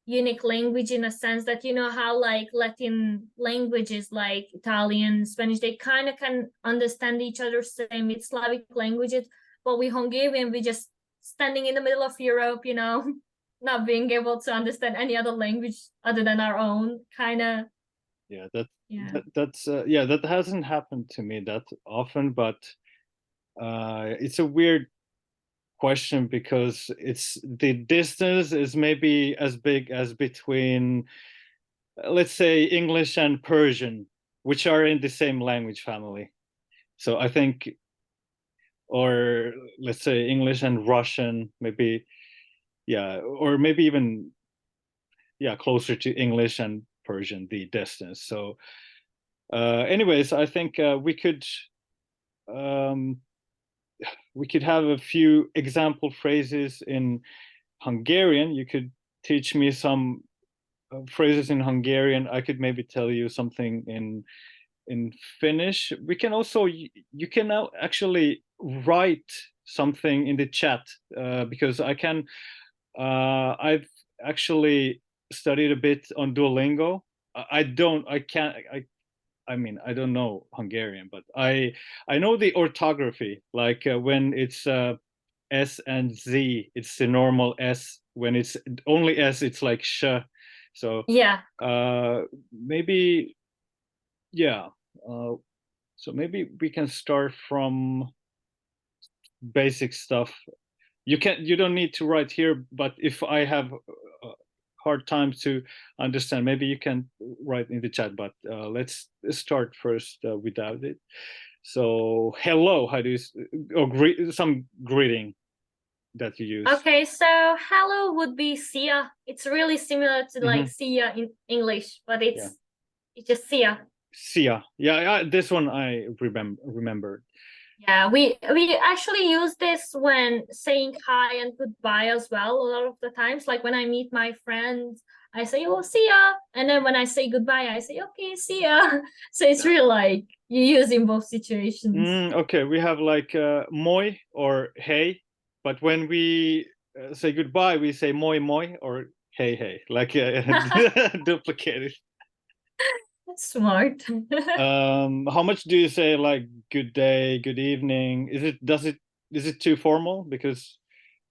unique language in a sense that, you know how like Latin languages like Italian, Spanish, they kind of can understand each other, same with Slavic languages, but with Hungarian we just standing in the middle of Europe, you know, not being able to understand any other language other than our own, kind of. Yeah, Yeah. that's yeah, that hasn't happened to me that often, but it's a weird question because it's the distance is maybe as big as between, let's say, English and Persian, which are in the same language family. So I think, or let's say English and Russian, maybe, yeah, or maybe even, yeah, closer to English and Persian, the distance. So, anyways, I think um, we could have a few example phrases in Hungarian. You could teach me some phrases in Hungarian. I could maybe tell you something in Finnish. We can also, you can now actually write something in the chat, because I've actually studied a bit on Duolingo. I can't, I mean, I don't know Hungarian, but I know the orthography. Like when it's S and Z, it's the normal S. When it's only S, it's like sh. So Yeah. maybe, yeah. Uh, so maybe we can start from basic stuff. You don't need to write here, but if I have a hard time to understand, maybe you can write in the chat. But let's start first without it. So hello, how do you or some greeting that you use? Okay, so hello would be see ya. It's really similar to like Mm-hmm. see ya in English, but Yeah, it's just see ya. see ya. Yeah, this one I remember. Yeah, we actually use this when saying hi and goodbye as well. A lot of the times, like when I meet my friends, I say, "Oh, see ya," and then when I say goodbye, I say, "Okay, see ya." So it's really like you use in both situations. Okay, we have like moi or hey, but when we say goodbye, we say moi moi or hey hey, like duplicated. That's smart. How much do you say like good day, good evening? Is it too formal? Because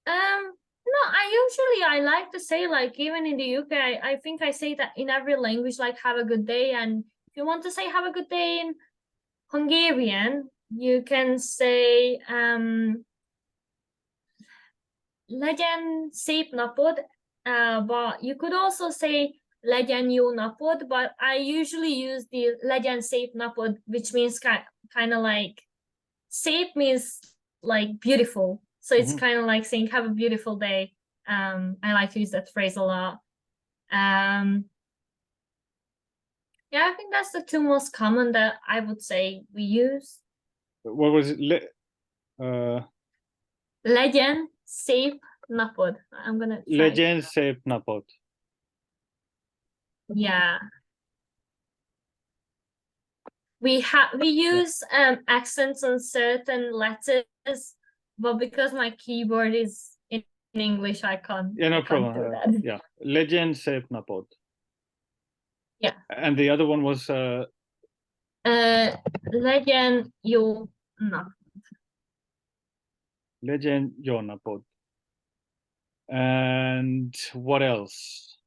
No, I like to say, like, even in the UK, I think I say that in every language, like, have a good day. And if you want to say have a good day in Hungarian, you can say legyen szép napod, but you could also say legyen jó napod, but I usually use the legyen szép napod, which means kind of like szép means like beautiful. So it's kind of like saying have a beautiful day. I like to use that phrase a lot. Yeah, I think that's the two most common that I would say we use. what was it? Legyen szép napod. I'm gonna try. Legyen szép napot. Yeah. We use accents on certain letters, but because my keyboard is in English, I can't. Yeah, no I can't problem. do that. Yeah, legyen szép napot. Yeah. And the other one was Legyen jó nap. legyen jó napot. And what else?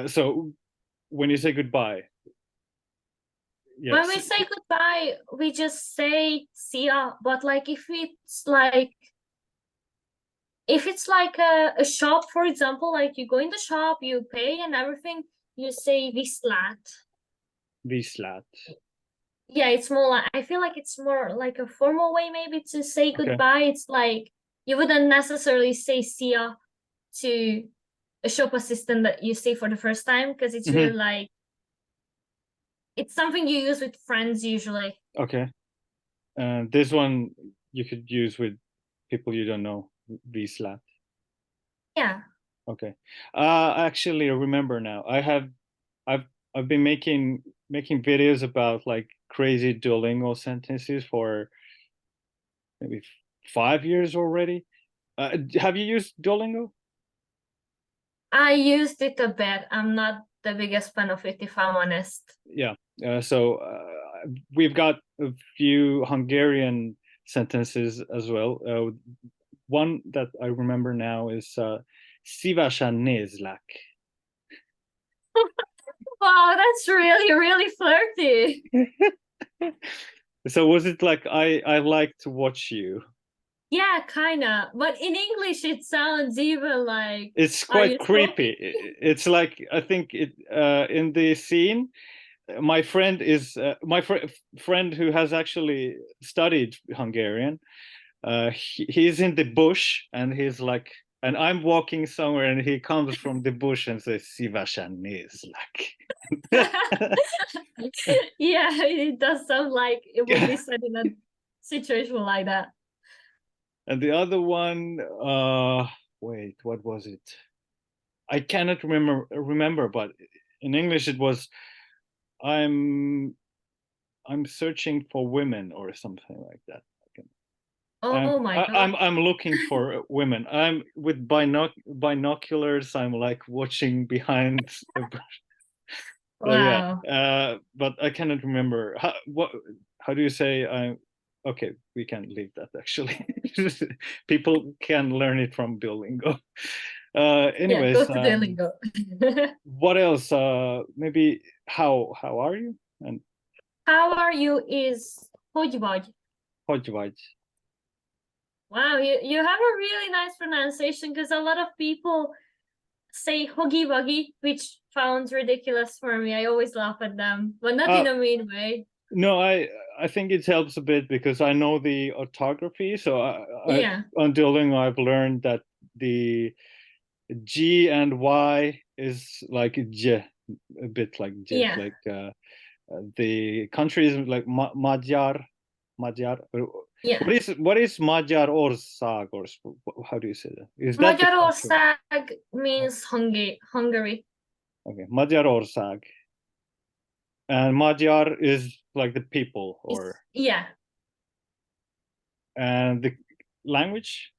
So when you say goodbye, yes. When we say goodbye, we just say see ya. But like if it's like a shop, for example, like you go in the shop, you pay and everything, you say viszlát. Viszlát. Yeah, it's more like, I feel like it's more like a formal way maybe to say goodbye. Okay. It's like you wouldn't necessarily say see ya to a shop assistant that you see for the first time, because it's really like, it's something you use with friends usually. Okay. This one you could use with people you don't know, viszlát. Yeah. Okay. Actually, I remember now. I've been making videos about like crazy Duolingo sentences for maybe 5 years already. Have you used Duolingo? I used it a bit. I'm not the biggest fan of it, if I'm honest. Yeah. So we've got a few Hungarian sentences as well. One that I remember now is szívesen nézlek. Wow, that's really, really flirty. So was it like I like to watch you? Yeah, kinda. But in English, it sounds even like it's quite creepy. It's like I think it in the scene. My friend is my friend who has actually studied Hungarian. He's in the bush and he's like, and I'm walking somewhere and he comes from the bush and says szívesen nézlek. Yeah, it does sound like it would be said in a situation like that. And the other one, wait, what was it? I cannot remember, but in English it was, I'm searching for women or something like that. Oh my God. I'm looking for women. I'm with binoculars. I'm like watching behind the bush. Wow. Yeah, but I cannot remember how do you say okay, we can leave that actually. People can learn it from Duolingo. Anyways, yeah, go to Duolingo. What else? Maybe how are you? And how are you is hogy vagy. Hogy vagy. Wow, you have a really nice pronunciation, because a lot of people say huggy wuggy, which sounds ridiculous for me. I always laugh at them, but not in a mean way. No, I think it helps a bit because I know the orthography. So yeah, on Duolingo, I've learned that the G and Y is like J, a bit like J. Yeah. Like the country is like Magyar. Yeah. What is Magyar ország, or how do you say that? Is that Magyarország means Hungary. Okay, Magyar ország. And Magyar is like the people, or yeah. And the language?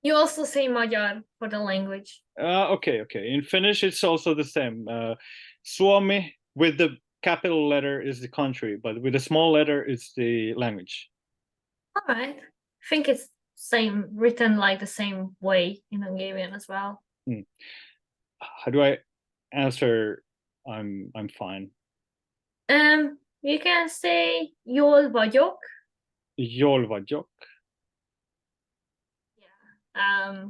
You also say magyar for the language. Okay. In Finnish, it's also the same. Suomi with the capital letter is the country, but with a small letter is the language. All right. I think it's same written like the same way in Hungarian as well. How do I answer? I'm fine. You can say jól vagyok. Jól vagyok. Yeah.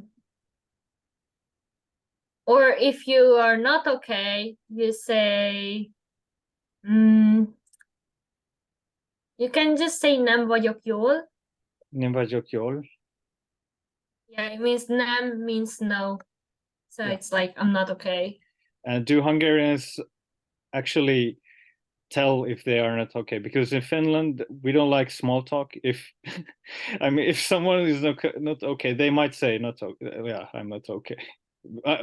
Or if you are not okay, you say you can just say nem vagyok jól. Nem vagyok jól. Yeah, it means nem means no. So Yeah. it's like I'm not okay. And do Hungarians actually tell if they are not okay? Because in Finland we don't like small talk. If I mean, if someone is not okay, they might say not okay. Yeah, I'm not okay.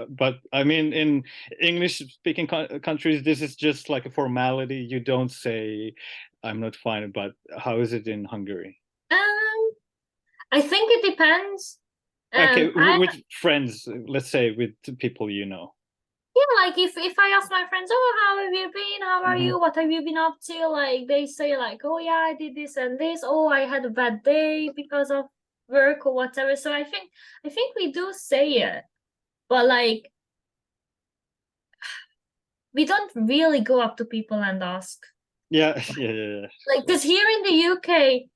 But I mean, in English-speaking countries, this is just like a formality. You don't say I'm not fine. But how is it in Hungary? I think it depends. Okay, with friends, let's say with people you know. Yeah, like if I ask my friends, oh, how have you been? How are you? What have you been up to? Like they say like, oh yeah, I did this and this. Oh, I had a bad day because of work or whatever. So I think we do say it, but like we don't really go up to people and ask. Yeah. Like because here in the UK,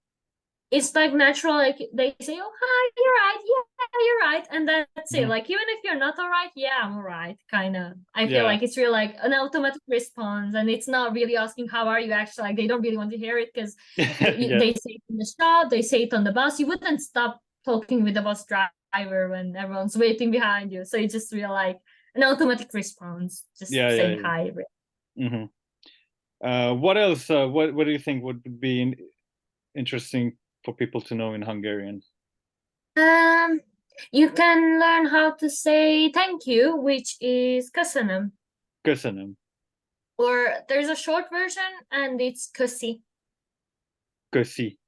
it's like natural, like they say, oh hi, you're right, yeah, you're right, and that's it. Like even if you're not all right, yeah, I'm all right, kind of. I feel like it's really like an automatic response, and it's not really asking how are you actually. Like they don't really want to hear it because they say it in the shop, they say it on the bus. You wouldn't stop talking with the bus driver when everyone's waiting behind you, so it's just real like an automatic response, just say hi. What else? What do you think would be interesting for people to know in Hungarian? You can learn how to say thank you, which is köszönöm. Köszönöm. Or there's a short version and it's köszi. Köszi.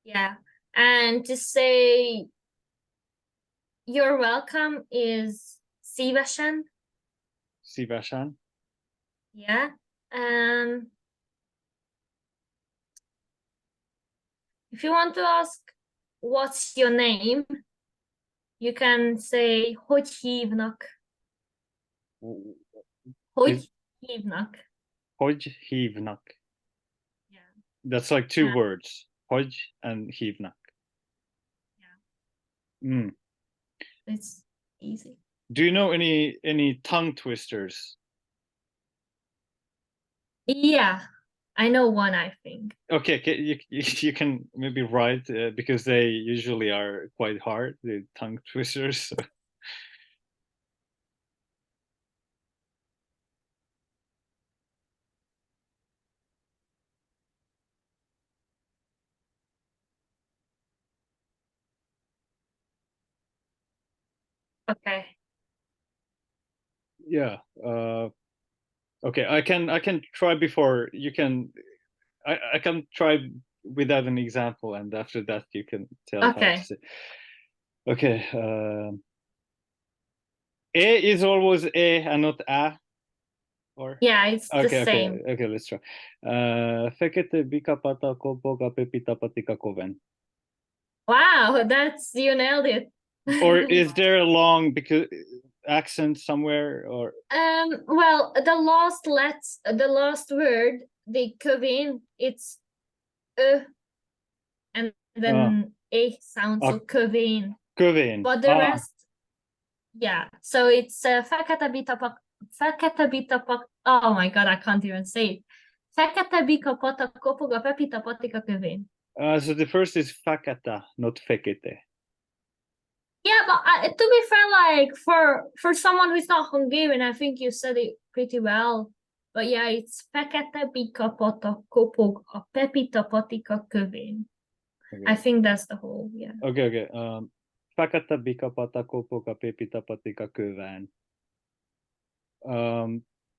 Yeah. And to say you're welcome is szívesen. Szívesen. Yeah. If you want to ask what's your name, you can say hogy hívnak. Hogy hívnak. Hogy hívnak. Yeah. That's like two words. Hogy and hívnak. Yeah. It's easy. Do you know any tongue twisters? Yeah, I know one, I think. Okay, you can maybe write because they usually are quite hard, the tongue twisters. Okay. Yeah. Okay, I can try before you can. I can try without an example, and after that you can tell how to say. Okay. E is always e and not a. Or yeah, it's the same. Okay, let's try. Fekete bika pata kopoga pepita patika koven. Wow, that's you nailed it. Or is there a long because accent somewhere or? Well, the last word, the kövén, it's and then a sound, so kövén. Kövén. But the rest, yeah. So it's fekete bita oh my god, I can't even say it. Fekete bika pata kopoga pepita patika kövén. So the first is fakata, not fekete. Yeah, but to be fair, like for someone who's not Hungarian, I think you said it pretty well. But yeah, it's fekete bika pata kopog a pepita patika kövén. I think that's the whole, yeah. Okay. Fekete bika pata kopog a pepita patika kövén.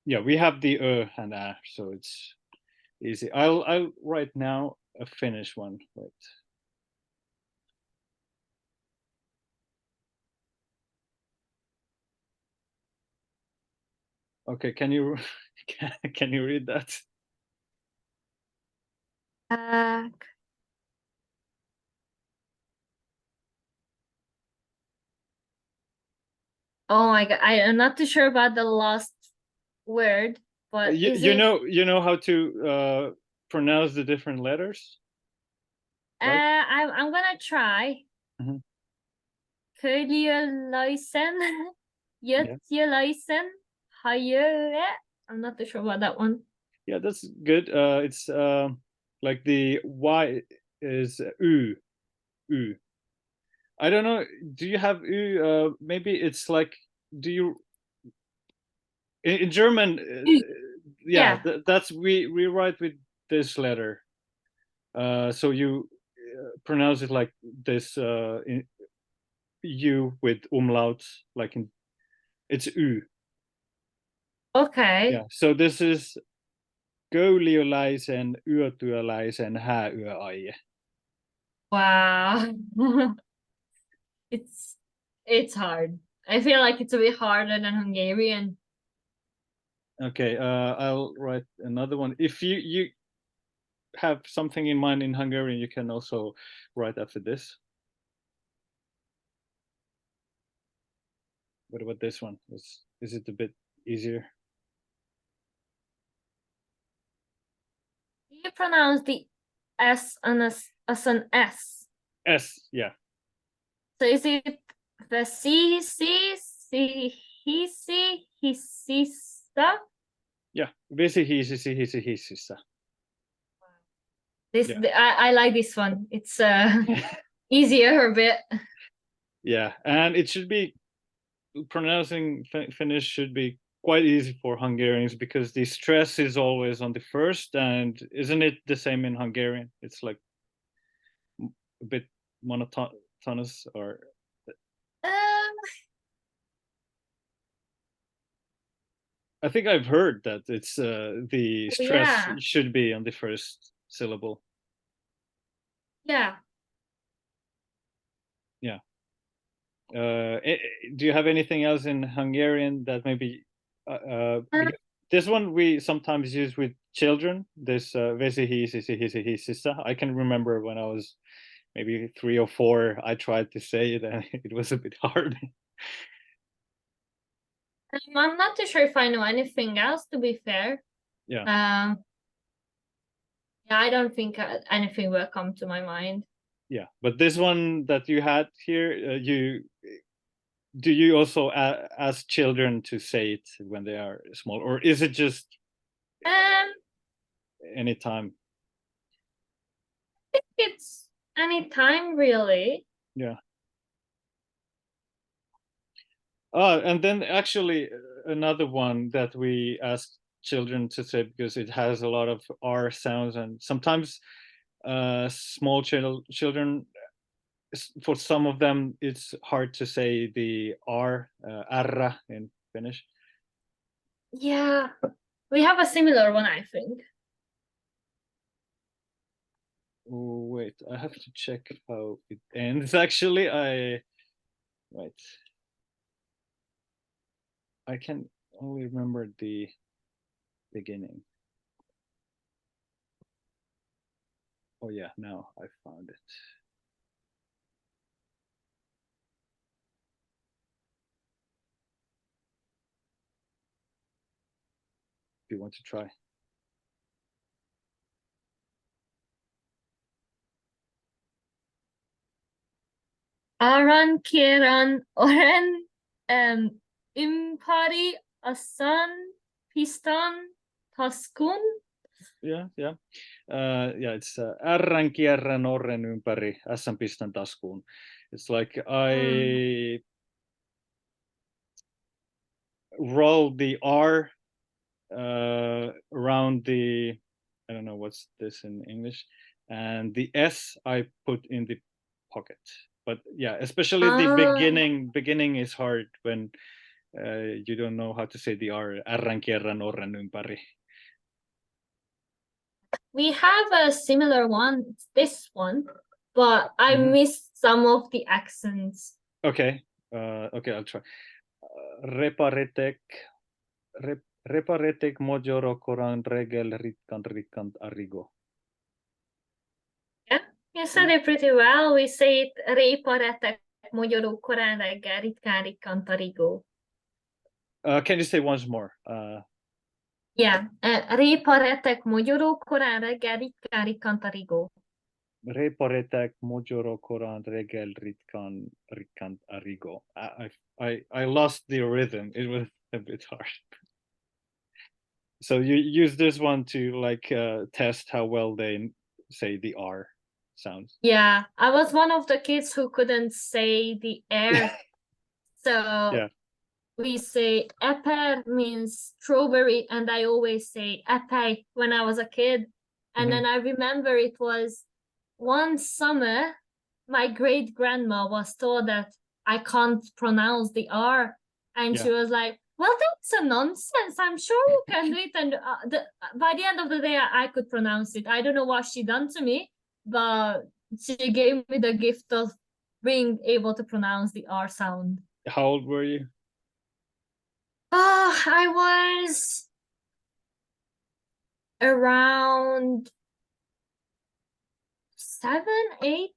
Yeah, we have the and a, so it's easy. I'll write now a Finnish one. Wait. Okay, can you can you read that? Oh my God, I am not too sure about the last word, but is it? You know how to pronounce the different letters, right? I'm gonna try. Mhm. Köylüysen, Yeah, Yötyelaysen, Hayır. I'm not too sure about that one. yeah, that's good. It's like the Y is U, U. I don't know. Do you have U? Maybe it's like. Do you in German? Yeah, Yeah. that's we write with this letter. So you pronounce it like this. U with umlauts, like in it's U. Okay. Yeah. So this is köyliöläisen, yötyöläisen, hääyöaie. Wow. It's it's hard. I feel like it's a bit harder than Hungarian. Okay, I'll write another one. If you have something in mind in Hungarian, you can also write after this. What about this one? Is it a bit easier? You pronounce the S as an S. S, yeah. So is it the C, hisista? Yeah. Vesi hiisisi hisi hississä. This Yeah. I like this one. It's easier a bit. Yeah, and it should be pronouncing Finnish should be quite easy for Hungarians because the stress is always on the first, and isn't it the same in Hungarian? It's like a bit monotonous, or Um, I think I've heard that it's the stress yeah, should be on the first syllable. yeah. Yeah. Do you have anything else in Hungarian that maybe this one we sometimes use with children? This vesi hiisi hisi hisissa. I can remember when I was maybe 3 or 4, I tried to say it and it was a bit hard. I'm not too sure if I know anything else, to be fair. Yeah, Yeah, I don't think anything will come to my mind. yeah. But this one that you had here, do you also ask children to say it when they are small, or is it just Um, anytime? I think it's any time really. Yeah. And then actually another one that we ask children to say because it has a lot of R sounds, and sometimes small children, for some of them, it's hard to say the R, arra in Finnish. Yeah, we have a similar one, I think. Oh, wait, I have to check how it ends. Actually, wait. I can only remember the beginning. Oh yeah, now I found it. Do you want to try? Aran, Kieran, Oren, Impari, Asan, Piston, Taskun. Yeah, yeah. Yeah, it's R:n kierrän orren ympäri, S:n pistän taskuun. It's like I roll the R around the, I don't know what's this in English, and the S I put in the pocket. But yeah, especially the beginning is hard when you don't know how to say the R. R:n kierrän orren ympäri. We have a similar one, it's this one, but I missed some of the accents. Okay, okay, I'll try. Reparetek, Reparetek mojoro koran regel ritkant arigo. Yeah, you said it pretty well. We say it réparetek magyaró korán reggel, ritkán rikkant a rigó. Can you say once more? Yeah, réparetek magyaró korán reggel, ritkán rikkant a rigó. Reparetek mojoro koran regel ritkant arigo. I lost the rhythm. It was a bit hard. So you use this one to like test how well they say the R sounds. Yeah, I was one of the kids who couldn't say the R. So Yeah. we say eper means strawberry, and I always say epe when I was a kid. And then I remember it was one summer, my great grandma was told that I can't pronounce the R. And she was like, well, that's a nonsense. I'm sure you can do it. And by the end of the day, I could pronounce it. I don't know what she done to me, but she gave me the gift of being able to pronounce the R sound. How old were you? I was around 7, 8,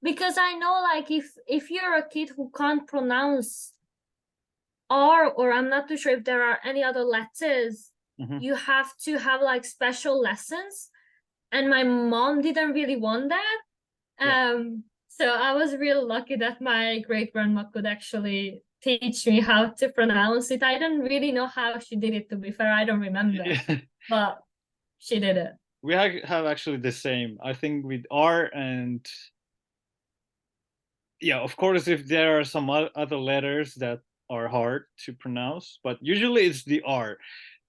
because I know, like, if you're a kid who can't pronounce R, or I'm not too sure if there are any other letters, you have to have like special lessons, and my mom didn't really want that. So I was real lucky that my great grandma could actually teach me how to pronounce it. I don't really know how she did it, to be fair. I don't remember, but she did it. We have actually the same. I think with R and yeah, of course, if there are some other letters that are hard to pronounce, but usually it's the R.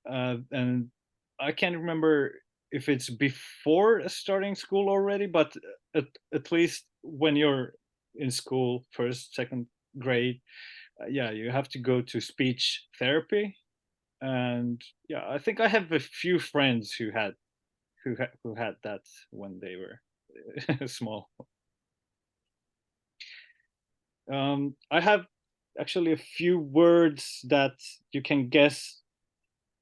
And I can't remember if it's before starting school already, but at least when you're in school, first, second grade, yeah, you have to go to speech therapy. And yeah, I think I have a few friends who had that when they were small. I have actually a few words that you can guess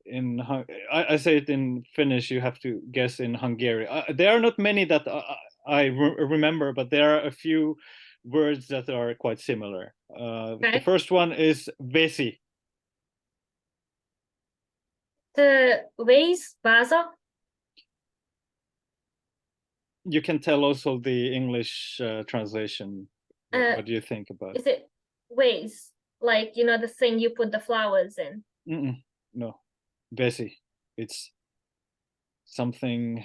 in. I say it in Finnish. You have to guess in Hungarian. There are not many that I remember, but there are a few words that are quite similar. The first one is vesi. The ways, Baza. You can tell also the English translation. What do you think about? Is it ways, like, you know, the thing you put the flowers in? No, vesi. It's something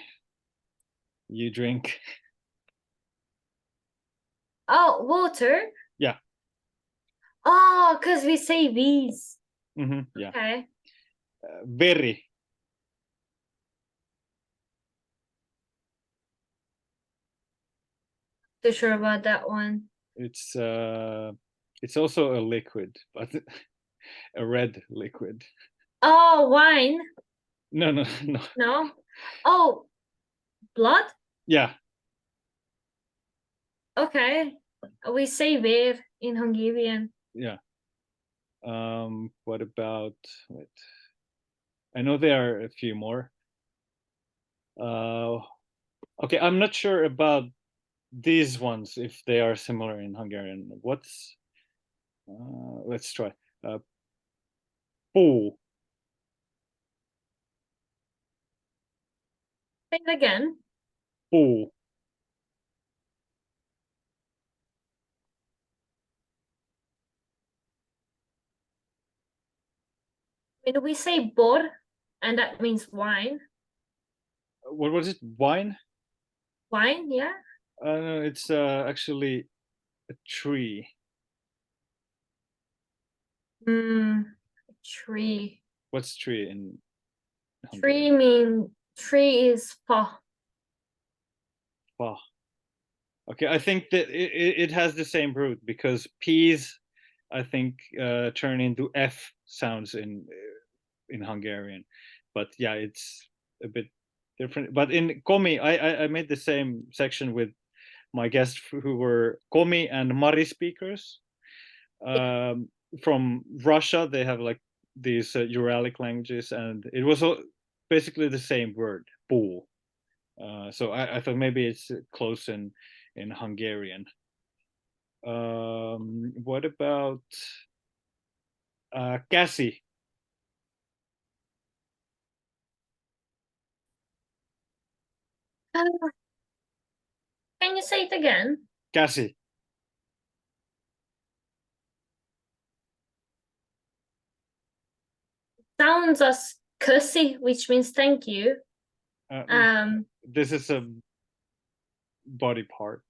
you drink. Oh, water. Yeah. Oh, because we say these. Yeah. Okay. Very. Too sure about that one. It's also a liquid, but a red liquid. Oh, wine. No. No. Oh, blood. Yeah. Okay. We say ver in Hungarian. Yeah. What about? Wait. I know there are a few more. Okay, I'm not sure about these ones if they are similar in Hungarian. What's? Let's try. Poo. Say it again. Poo. When we say bor, and that means wine. What was it? Wine? Wine, yeah. No, it's actually a tree. Tree. What's tree in Hungarian? Tree is fa. Fa. Okay, I think that it has the same root because P's, I think, turn into F sounds in Hungarian, but yeah, it's a bit different. But in Komi, I made the same section with my guests who were Komi and Mari speakers. From Russia, they have like these Uralic languages, and it was basically the same word, puu. So I thought maybe it's close in Hungarian. What about käsi? Can you say it again? Käsi. Sounds as kusi, which means thank you. This is a body part.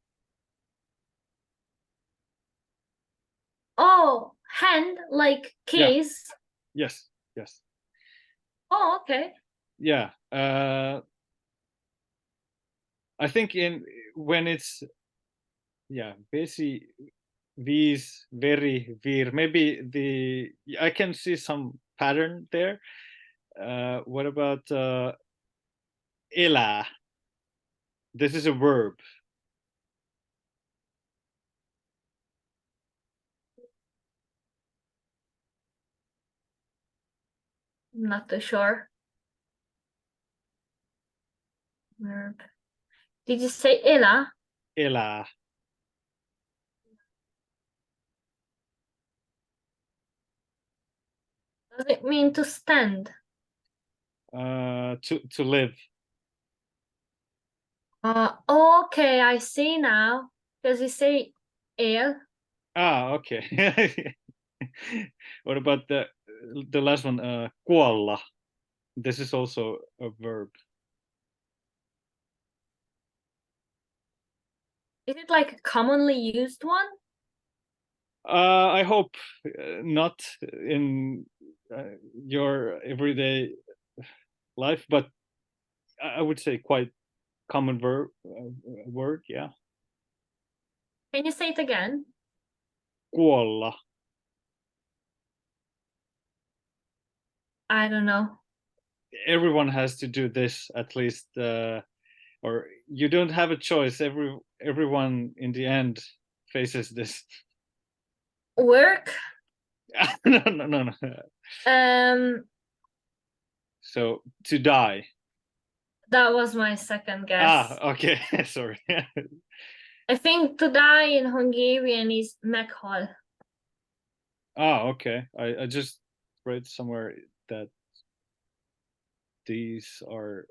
Oh, hand, like keys. Yeah. Yes. Oh, okay. Yeah. I think when it's busy, these very vir, maybe I can see some pattern there. What about elää? This is a verb. I'm not too sure. Verb. Did you say elää? Elää. Does it mean to stand? To live. Okay, I see now. Does it say el? Okay. What about the last one? Kuolla. This is also a verb. Is it like a commonly used one? I hope not in your everyday life, but I would say quite common word. Yeah. Can you say it again? Kuolla. I don't know. Everyone has to do this at least, or you don't have a choice. Everyone in the end faces this. Work? No. So to die. That was my second guess. Okay. Sorry. I think to die in Hungarian is meghal. Okay. I just read somewhere that these are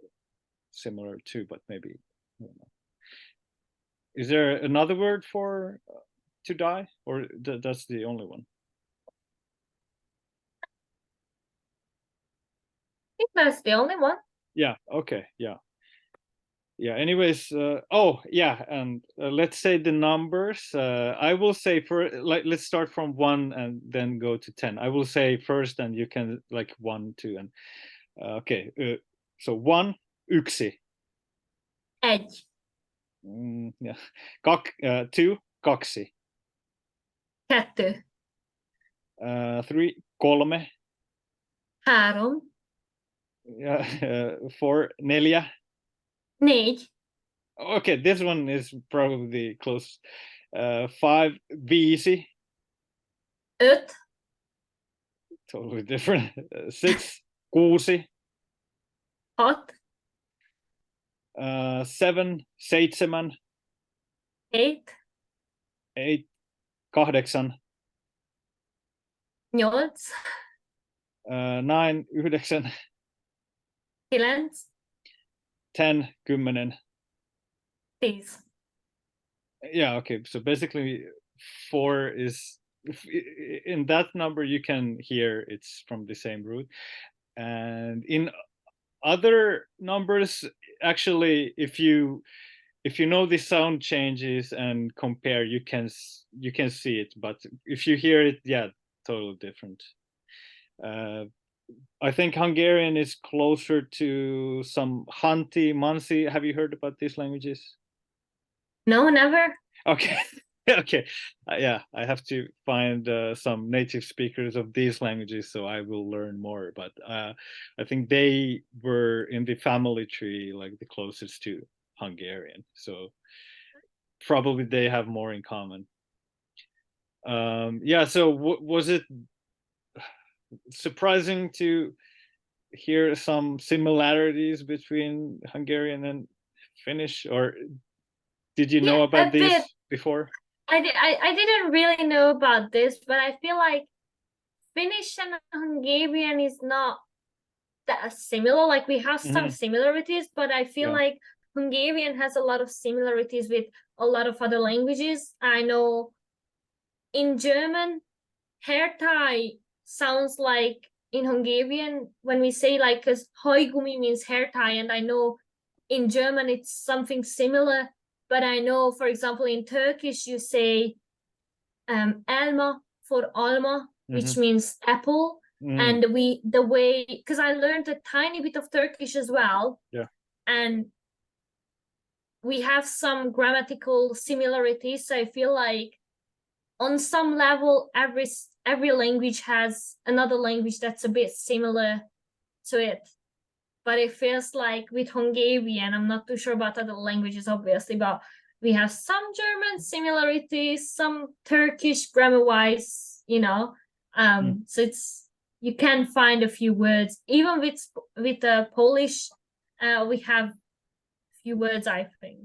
similar too, but maybe I don't know. Is there another word for to die, or that's the only one? I think that's the only one. Yeah. Okay. Yeah. Anyways, and let's say the numbers. I will say let's start from 1 and then go to 10. I will say first, and you can like 1, 2, and okay. So 1, yksi. Egy. Yeah. 2, kaksi. Kettő. 3, kolme. Három. 4, neljä. Négy. Okay, this one is probably close. 5, viisi. Öt. Totally different. 6, kuusi. Hat. 7, seitsemän. Eight. 8, kahdeksan. Nyolc. 9, yhdeksän. Kilenc. 10, kymmenen. 10. Yeah, okay. So basically 4 is in that number you can hear it's from the same root. And in other numbers, actually, if you know the sound changes and compare, you can see it. But if you hear it, yeah, totally different. I think Hungarian is closer to some Hanti, Mansi. Have you heard about these languages? No, never. Okay. Okay. Yeah, I have to find some native speakers of these languages, so I will learn more. But I think they were in the family tree, like the closest to Hungarian. So probably they have more in common. Yeah. So was it surprising to hear some similarities between Hungarian and Finnish, or did you know Yeah, about a this bit. before? I didn't really know about this, but I feel like Finnish and Hungarian is not that similar. Like we have some Hmm. similarities, but I feel Yeah. like Hungarian has a lot of similarities with a lot of other languages. I know in German, hair tie sounds like in Hungarian when we say like, because haigumi means hair tie, and I know in German it's something similar. But I know, for example, in Turkish you say elma for alma, which Hmm. means apple. Mm. And the way, because I learned a tiny bit of Turkish as well, Yeah. and we have some grammatical similarities. So I feel like on some level, every language has another language that's a bit similar to it. But it feels like with Hungarian, I'm not too sure about other languages, obviously, but we have some German similarities, some Turkish grammar-wise, you know. Mm. So it's you can find a few words. Even with the Polish, we have a few words, I think.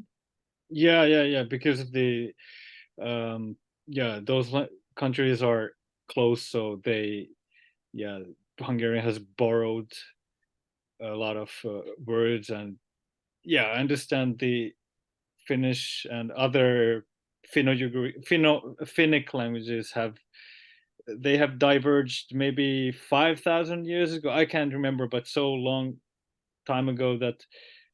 Yeah, yeah, yeah. Because of the um, yeah, those countries are close, so they, yeah, Hungarian has borrowed a lot of words, and yeah, I understand the Finnish and other Finnic languages have, they have diverged maybe 5,000 years ago. I can't remember, but so long time ago that,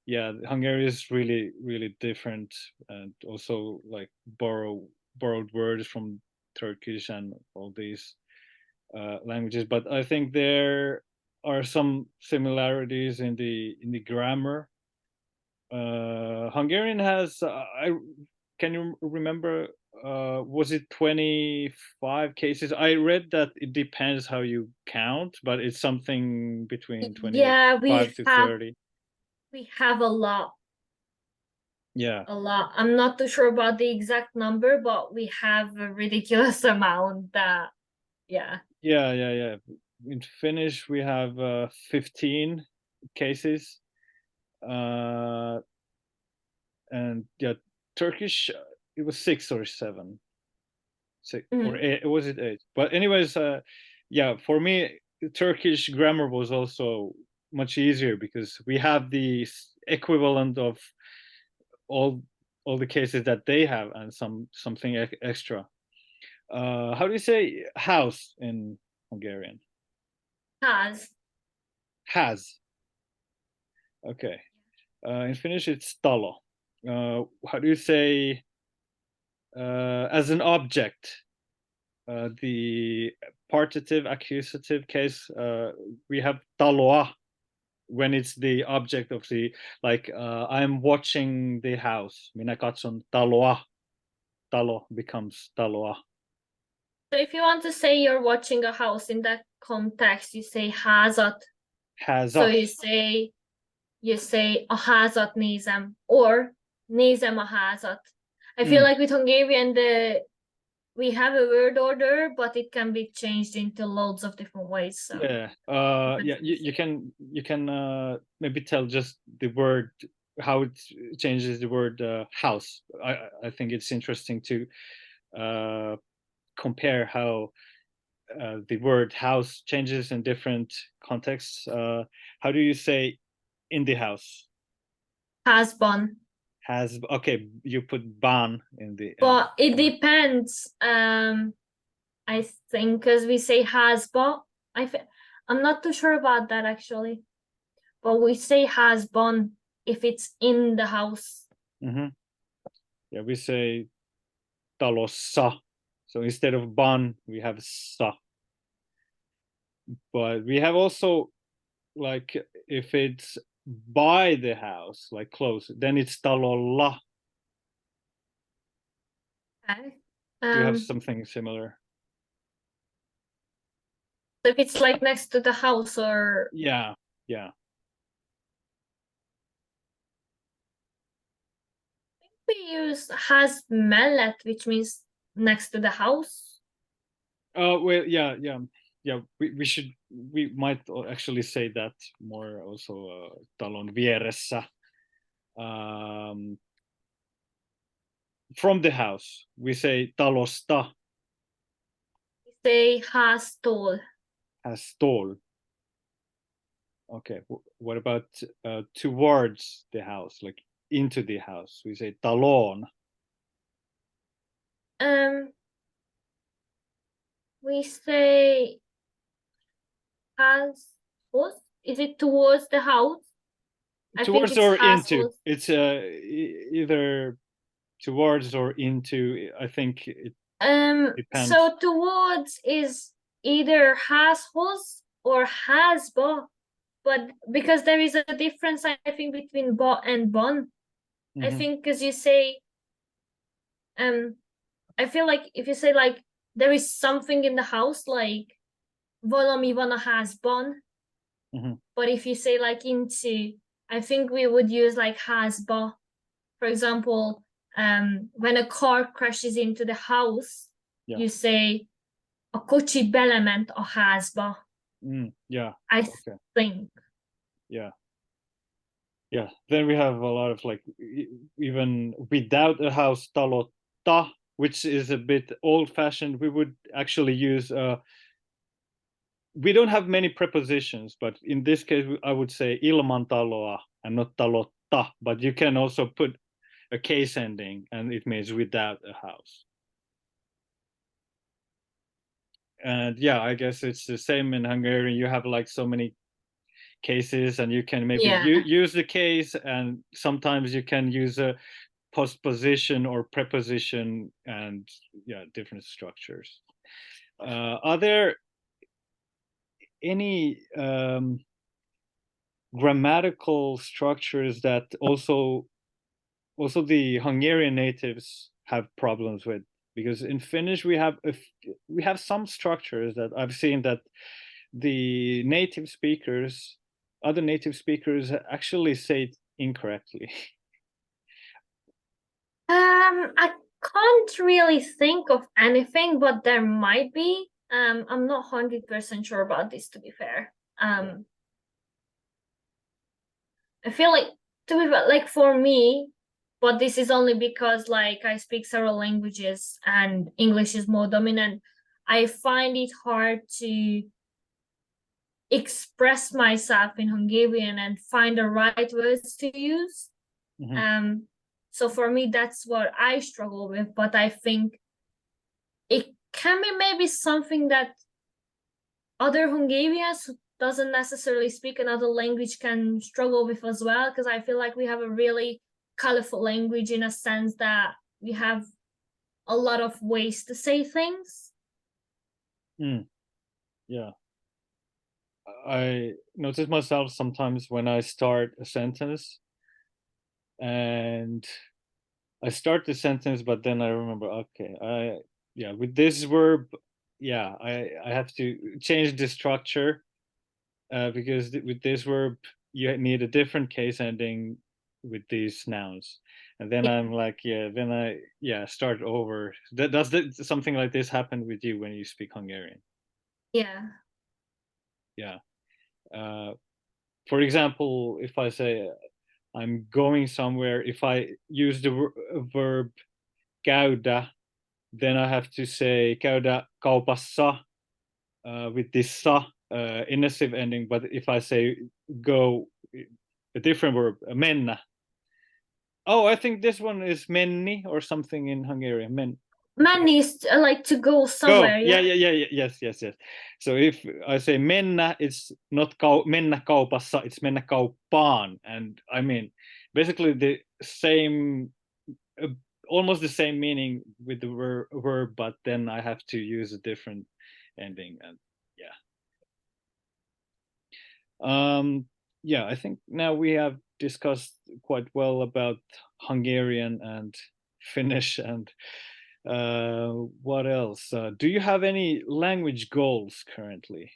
yeah, Hungary is really, really different, and also like borrowed words from Turkish and all these languages. But I think there are some similarities in the grammar. Hungarian has, I can you remember, was it 25 cases? I read that it depends how you count, but it's something between Yeah, 25 to 30. we have a lot. Yeah. A lot. I'm not too sure about the exact number, but we have a ridiculous amount that, yeah. Yeah, yeah, yeah. In Finnish, we have 15 cases. Uh, and yeah, Turkish, it was 6 or 7. Six or Mhm. eight, was it 8? But anyways, yeah, for me, Turkish grammar was also much easier because we have the equivalent of all all the cases that they have, and something extra. How do you say house in Hungarian? Has. Has. Okay. In Finnish, it's talo. How do you say as an object? The partitive accusative case, we have taloa when it's the object of the, like, I'm watching the house. Minä katson taloa. Talo becomes taloa. So if you want to say you're watching a house in that context, you say házat. So Hazat. you say a házat nézem, or nézem a házat. I feel Mm. like with Hungarian we have a word order, but it can be changed into loads of different ways. So Yeah. depends Yeah. what You say. can maybe tell just the word, how it changes the word house. I think it's interesting to uh, compare how the word house changes in different contexts. How do you say in the house? Házban. Has, okay, you put ban in the end. But it depends. I think because we say has, but I'm not too sure about that actually. But we say has bun if it's in the house. Hmm. Yeah, we say talossa. So instead of ban, we have sa. But we have also, like, if it's by the house, like close, then it's talolla. Okay. Do you have Um, something similar? so if it's like next to the house, or Yeah, yeah. we use has mellet, which means next to the house. Oh, well, yeah, yeah, yeah, we might actually say that more also, talon vieressä. From the house, we say talosta, We say hastol. stål. Okay, what about towards the house, like into the house? We say talon. We say hashos. Is it towards the house? I think Towards it's or into. hashos. It's either towards or into. I think it depends. So towards is either hashos or hasbo, but because there is a difference, I think, between bo and bon. I think because you say, I feel like if you say like there is something in the house, like valami vana has bon, but if you say like into, I think we would use like hasba. For example, when a car crashes into the house, you say a kocsi belement a házba. Yeah. I think. Yeah. Yeah. Then we have a lot of like even without a house talota, which is a bit old-fashioned. We would actually use. We don't have many prepositions, but in this case, I would say ilman taloa and not talotta. But you can also put a case ending, and it means without a house. And yeah, I guess it's the same in Hungarian. You have like so many cases, and you can maybe use the case, and sometimes you can use a postposition or preposition, and yeah, different structures. Are there any grammatical structures that also the Hungarian natives have problems with? Because in Finnish we have some structures that I've seen that the other native speakers actually say it incorrectly. I can't really think of anything, but there might be. I'm not 100% sure about this, to be fair. I feel like, to be like, for me, but this is only because like I speak several languages and English is more dominant. I find it hard to express myself in Hungarian and find the right words to use. So for me, that's what I struggle with. But I think it can be maybe something that other Hungarians who doesn't necessarily speak another language can struggle with as well, because I feel like we have a really colorful language in a sense that we have a lot of ways to say things. Yeah. I notice myself sometimes when I start a sentence and I start the sentence, but then I remember, okay, with this verb, I have to change the structure, because with this verb you need a different case ending with these nouns, and then I'm like, then I start over. Does something like this happen with you when you speak Hungarian? Yeah. For example, if I say I'm going somewhere, if I use the verb käydä, then I have to say käydä kaupassa, with this sa inessive ending. But if I say go, a different verb, mennä. Oh, I think this one is menni or something in Hungarian. Menni is like to go somewhere. Go. Yes. So if I say mennä, it's not mennä kaupassa, it's mennä kauppaan. And I mean, basically the same, almost the same meaning with the verb, but then I have to use a different ending. And I think now we have discussed quite well about Hungarian and Finnish, and what else? Do you have any language goals currently?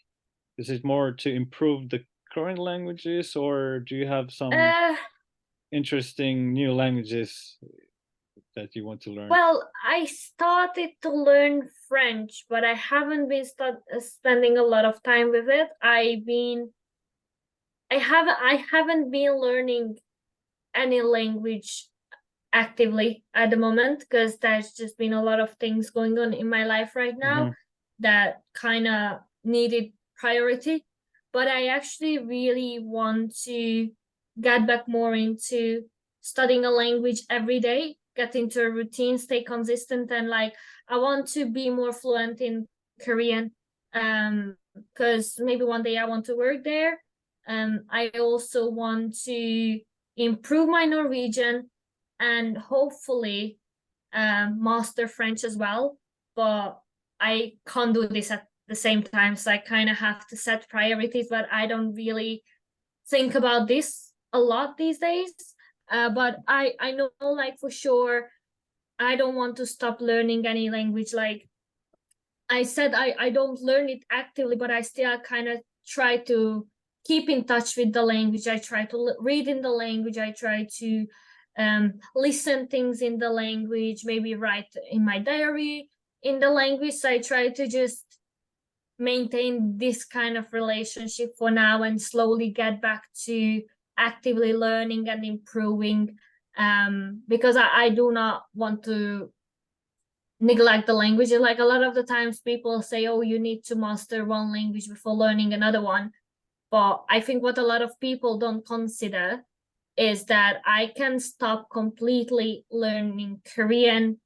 Is it more to improve the current languages, or do you have some interesting new languages that you want to learn? Well, I started to learn French, but I haven't been spending a lot of time with it. I haven't been learning any language actively at the moment because there's just been a lot of things going on in my life right now that kind of needed priority. But I actually really want to get back more into studying a language every day, get into a routine, stay consistent, and like I want to be more fluent in Korean. Because maybe one day I want to work there. I also want to improve my Norwegian and hopefully master French as well. But I can't do this at the same time, so I kind of have to set priorities. But I don't really think about this a lot these days. But I know, like for sure, I don't want to stop learning any language. Like I said, I don't learn it actively, but I still kind of try to keep in touch with the language. I try to read in the language. I try to listen things in the language, maybe write in my diary in the language. So I try to just maintain this kind of relationship for now and slowly get back to actively learning and improving, because I do not want to neglect the language. Like a lot of the times people say, oh, you need to master one language before learning another one. But I think what a lot of people don't consider is that I can stop completely learning Korean,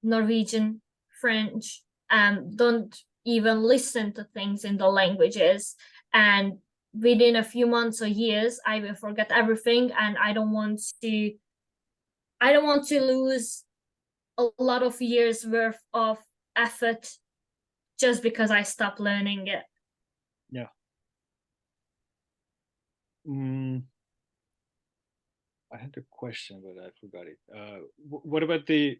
Norwegian, French, don't even listen to things in the languages. And within a few months or years, I will forget everything. And I don't want to lose a lot of years worth of effort just because I stopped learning it. Yeah. I had a question, but I forgot it. What about the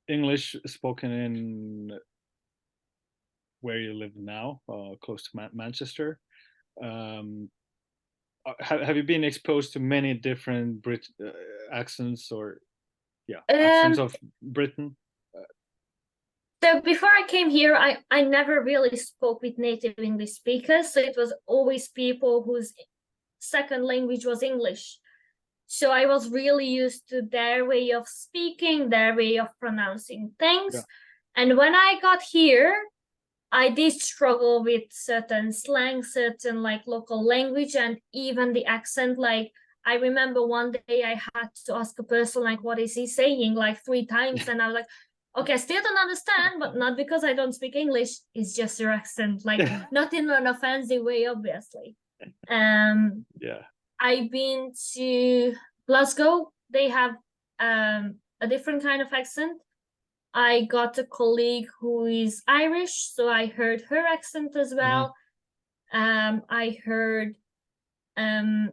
English spoken in where you live now, close to Manchester? Have you been exposed to many different accents or accents of Britain? So before I came here, I never really spoke with native English speakers. So it was always people whose second language was English. So I was really used to their way of speaking, their way of pronouncing things. Yeah. And when I got here, I did struggle with certain slang, certain like local language, and even the accent. Like I remember one day I had to ask a person like, what is he saying, like 3 times. And I was like, okay, I still don't understand, but not because I don't speak English. It's just your accent, like not in an offensive way, obviously. Yeah. I've been to Glasgow. They have a different kind of accent. I got a colleague who is Irish, so I heard her accent as well. I heard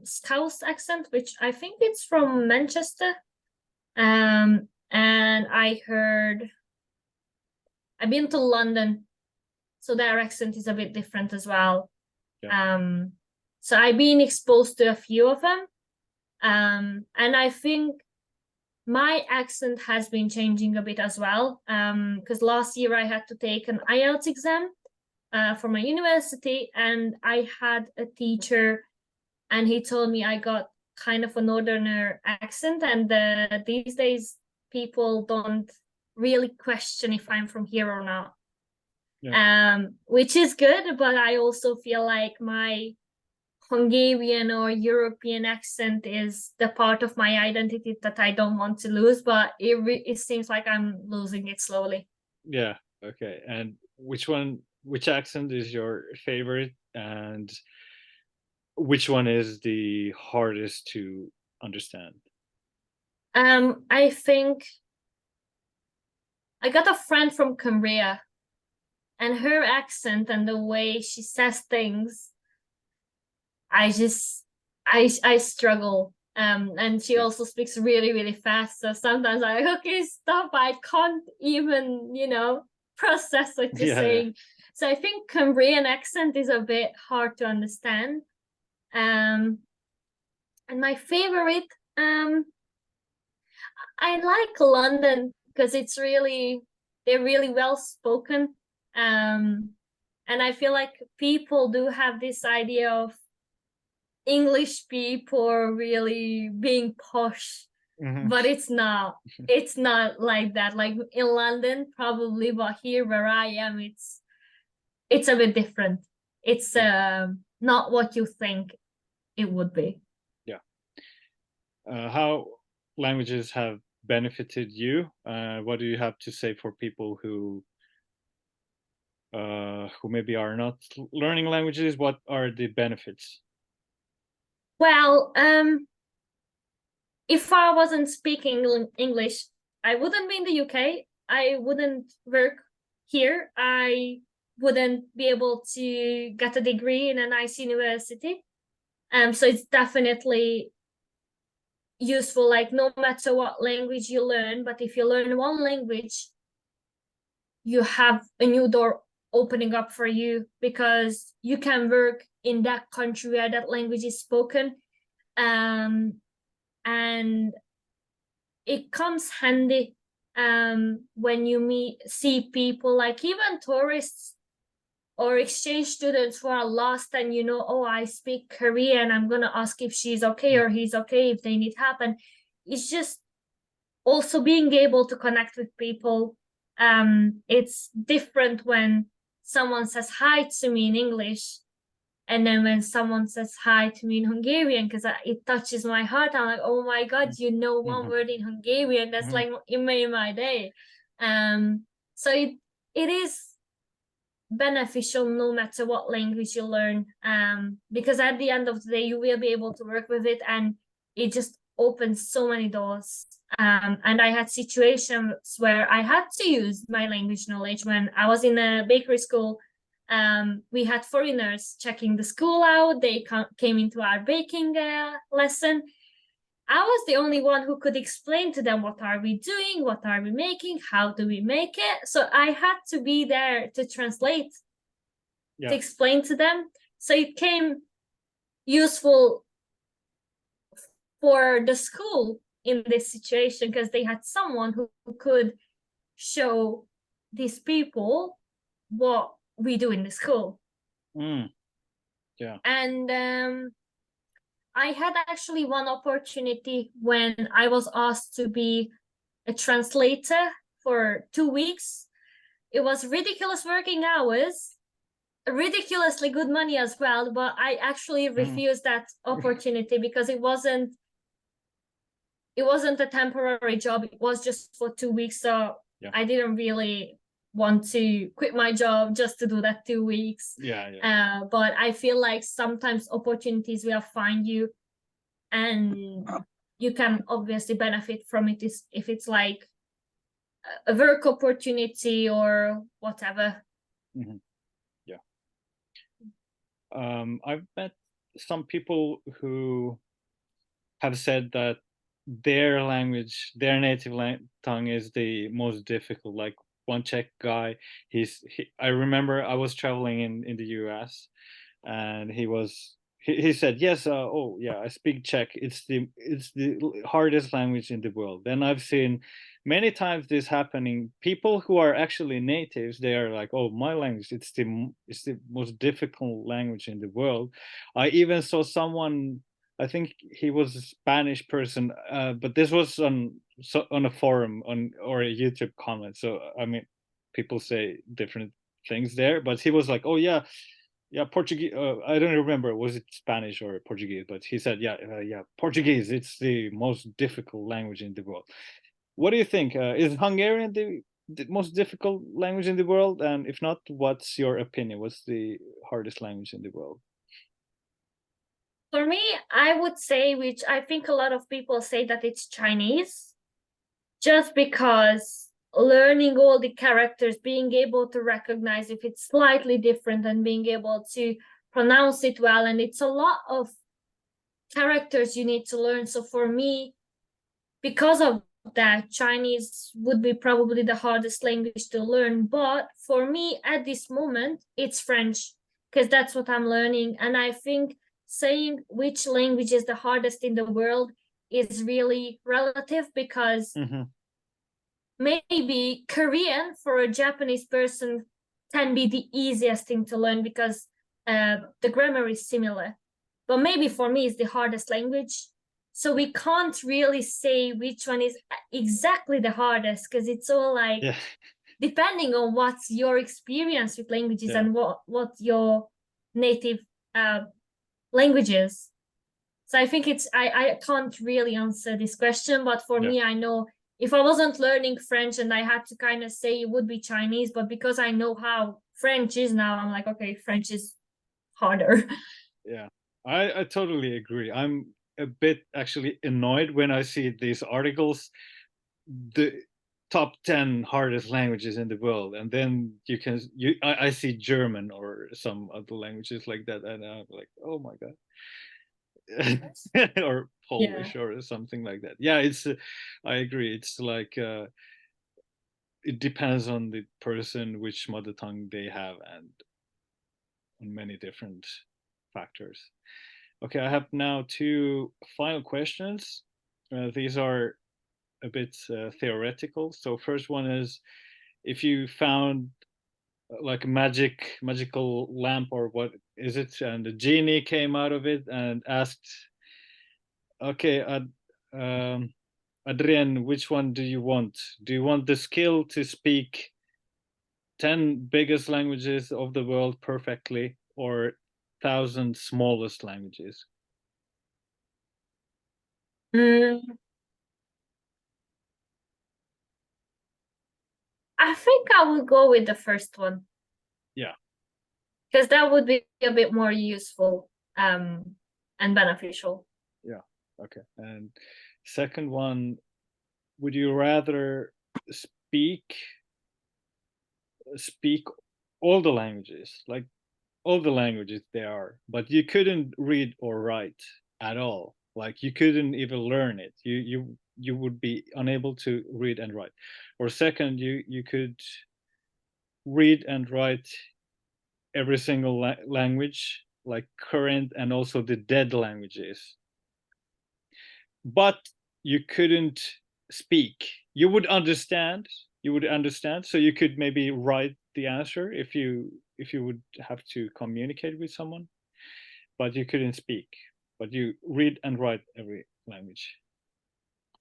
Scouse accent, which I think it's from Manchester. And I've been to London, so their accent is a bit different as well. Yeah. So I've been exposed to a few of them. And I think my accent has been changing a bit as well. Because last year I had to take an IELTS exam for my university, and I had a teacher, and he told me I got kind of a northerner accent, and these days people don't really question if I'm from here or not. Yeah. Which is good, but I also feel like my Hungarian or European accent is the part of my identity that I don't want to lose, but it seems like I'm losing it slowly. Yeah. Okay. And which accent is your favorite, and which one is the hardest to understand? I think I got a friend from Korea, and her accent and the way she says things, I struggle. And she also speaks really, really fast. So sometimes I'm like, okay, stop. I can't even, process what you're saying. Yeah. So I think Korean accent is a bit hard to understand. And my favorite, I like London because they're really well spoken. And I feel like people do have this idea of English people really being posh, Mhm. but it's not. It's not like that. Like in London, probably, but here where I am, it's a bit different. It's Yeah. not what you think it would be. Yeah. How languages have benefited you? What do you have to say for people who maybe are not learning languages? What are the benefits? Well, if I wasn't speaking English, I wouldn't be in the UK. I wouldn't work here. I wouldn't be able to get a degree in a nice university. So it's definitely useful, like no matter what language you learn, but if you learn one language, you have a new door opening up for you because you can work in that country where that language is spoken. And it comes handy when you see people, like even tourists or exchange students who are lost, and oh, I speak Korean, I'm gonna ask if she's okay or he's okay if they need help. And it's just also being able to connect with people. It's different when someone says hi to me in English, and then when someone says hi to me in Hungarian, because it touches my heart. I'm like, oh my God, one Mhm. word in Hungarian. That's Mhm. like it made my day. So it is beneficial no matter what language you learn, because at the end of the day you will be able to work with it, and it just opens so many doors. And I had situations where I had to use my language knowledge. When I was in a bakery school, we had foreigners checking the school out. They came into our baking lesson. I was the only one who could explain to them, what are we doing, what are we making, how do we make it. So I had to be there to translate, to Yeah. explain to them. So it came useful for the school in this situation, because they had someone who could show these people what we do in the school. Mm. Yeah. And I had actually one opportunity when I was asked to be a translator for 2 weeks. It was ridiculous working hours, ridiculously good money as well, but I actually Mhm. refused that opportunity because it wasn't a temporary job. It was just for 2 weeks. So Yeah. I didn't really want to quit my job just to do that 2 weeks. Yeah. Yeah. But I feel like sometimes opportunities will find you, and you can obviously benefit from it if it's like a work opportunity or whatever. Mhm. Yeah. I've met some people who have said that their language, their native tongue is the most difficult. Like one Czech guy, I remember I was traveling in the US, and he said, yes, oh yeah, I speak Czech. It's the hardest language in the world. Then I've seen many times this happening. People who are actually natives, they are like, oh, my language, it's the most difficult language in the world. I even saw someone, I think he was a Spanish person, but this was on a forum or a YouTube comment. So I mean, people say different things there, but he was like, oh yeah, yeah, Portuguese. I don't remember, was it Spanish or Portuguese, but he said, yeah, yeah, Portuguese. It's the most difficult language in the world. What do you think? Is Hungarian the most difficult language in the world? And if not, what's your opinion? What's the hardest language in the world? For me, I would say, which I think a lot of people say, that it's Chinese, just because learning all the characters, being able to recognize if it's slightly different, and being able to pronounce it well. And it's a lot of characters you need to learn. So for me, because of that, Chinese would be probably the hardest language to learn. But for me at this moment, it's French, because that's what I'm learning. And I think saying which language is the hardest in the world is really relative, because maybe Korean for a Japanese person can be the easiest thing to learn because the grammar is similar. But maybe for me it's the hardest language. So we can't really say which one is exactly the hardest, because it's all like depending on what's your experience with languages and what your native language is. So I think I can't really answer this question, but for me, I know if I wasn't learning French and I had to kind of say, it would be Chinese, but because I know how French is now, I'm like, okay, French is harder. Yeah, I totally agree. I'm a bit actually annoyed when I see these articles, the top 10 hardest languages in the world, and then I see German or some other languages like that, and I'm like, oh my god. Or Polish or something like that. Yeah, it's I agree. It's like it depends on the person which mother tongue they have, and on many different factors. Okay, I have now two final questions. These are a bit theoretical. So first one is, if you found like a magical lamp, or what is it, and the genie came out of it and asked, okay, Adrienne, which one do you want? Do you want the skill to speak 10 biggest languages of the world perfectly, or 1,000 smallest languages? I think I would go with the first one. Yeah. Because that would be a bit more useful and beneficial. Yeah. Okay. And second one, would you rather speak all the languages, like all the languages there are, but you couldn't read or write at all? Like you couldn't even learn it. You would be unable to read and write. Or second, you could read and write every single language, like current and also the dead languages, but you couldn't speak. You would understand, so you could maybe write the answer if you would have to communicate with someone, but you couldn't speak, but you read and write every language.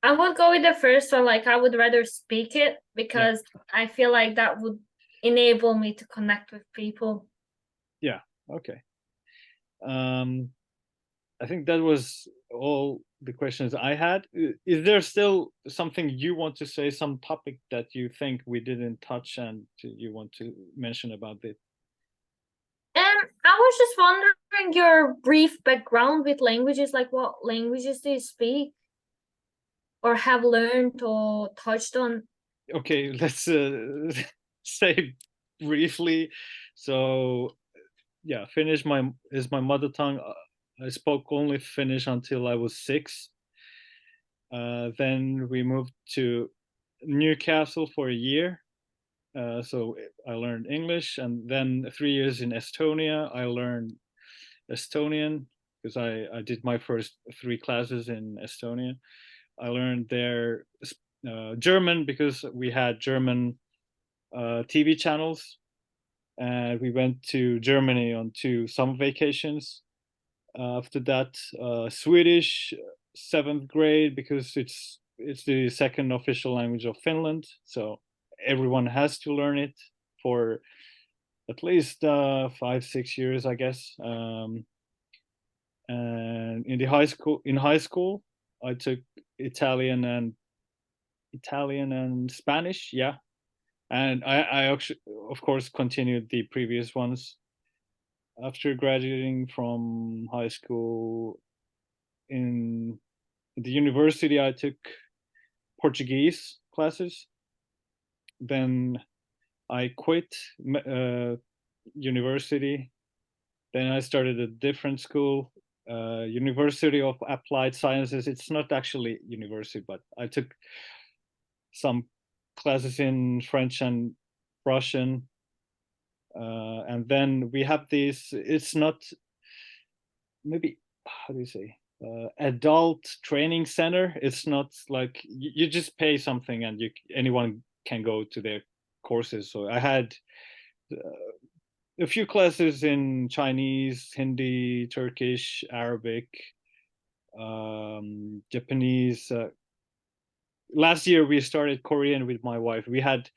I would go with the first one. Like, I would rather speak it, because I feel like that would enable me to connect with people. Yeah. Okay. I think that was all the questions I had. Is there still something you want to say, some topic that you think we didn't touch and you want to mention about it? I was just wondering your brief background with languages, like what languages do you speak or have learned or touched on? Okay, let's say briefly. So yeah, Finnish is my mother tongue. I spoke only Finnish until I was 6. Then we moved to Newcastle for a year. So I learned English, and then 3 years in Estonia, I learned Estonian, because I did my first 3 classes in Estonia. I learned there German, because we had German TV channels, and we went to Germany on 2 summer vacations. After that, Swedish, 7th grade, because it's the second official language of Finland, so everyone has to learn it for at least 5-6 years, I guess. And in high school, I took Italian and Spanish, yeah, and I actually, of course, continued the previous ones. After graduating from high school, in the university, I took Portuguese classes. Then I quit university. Then I started a different school, University of Applied Sciences. It's not actually university, but I took some classes in French and Russian. And then we have these, it's not, maybe, how do you say? adult training center. It's not like you just pay something and anyone can go to their courses. So I had a few classes in Chinese, Hindi, Turkish, Arabic, Japanese. Last year we started Korean with my wife. We had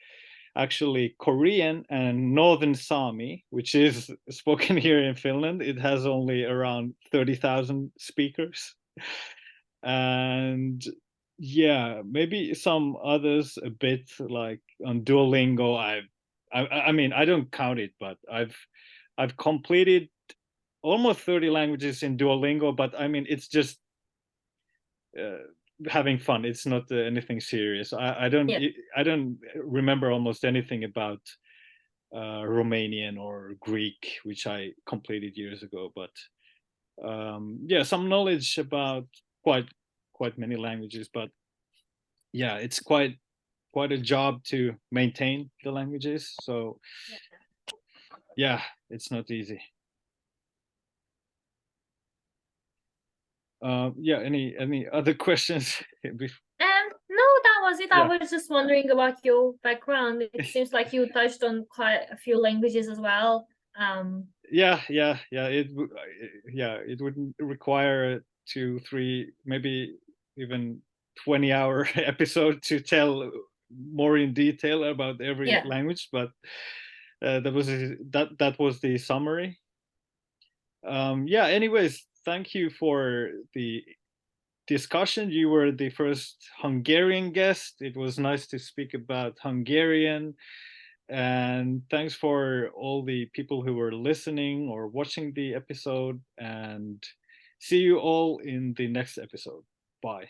actually Korean and Northern Sami, which is spoken here in Finland. It has only around 30,000 speakers. And yeah, maybe some others a bit like on Duolingo. I mean, I don't count it, but I've completed almost 30 languages in Duolingo, but I mean, it's just uh, having fun. It's not anything serious. Yeah. I don't remember almost anything about Romanian or Greek, which I completed years ago. But yeah, some knowledge about quite quite many languages. But yeah, it's quite a job to maintain the languages. So Yeah. yeah, it's not easy. Yeah, any other questions? No, that was it. I Yeah. was just wondering about your background. It seems like you touched on quite a few languages as well. Yeah. Yeah, it would require a 2, 3, maybe even 20-hour episode to tell more in detail about every Yeah. language. But that was the summary. Yeah. Anyways, thank you for the discussion. You were the first Hungarian guest. It was nice to speak about Hungarian. And thanks for all the people who were listening or watching the episode. And see you all in the next episode. Bye.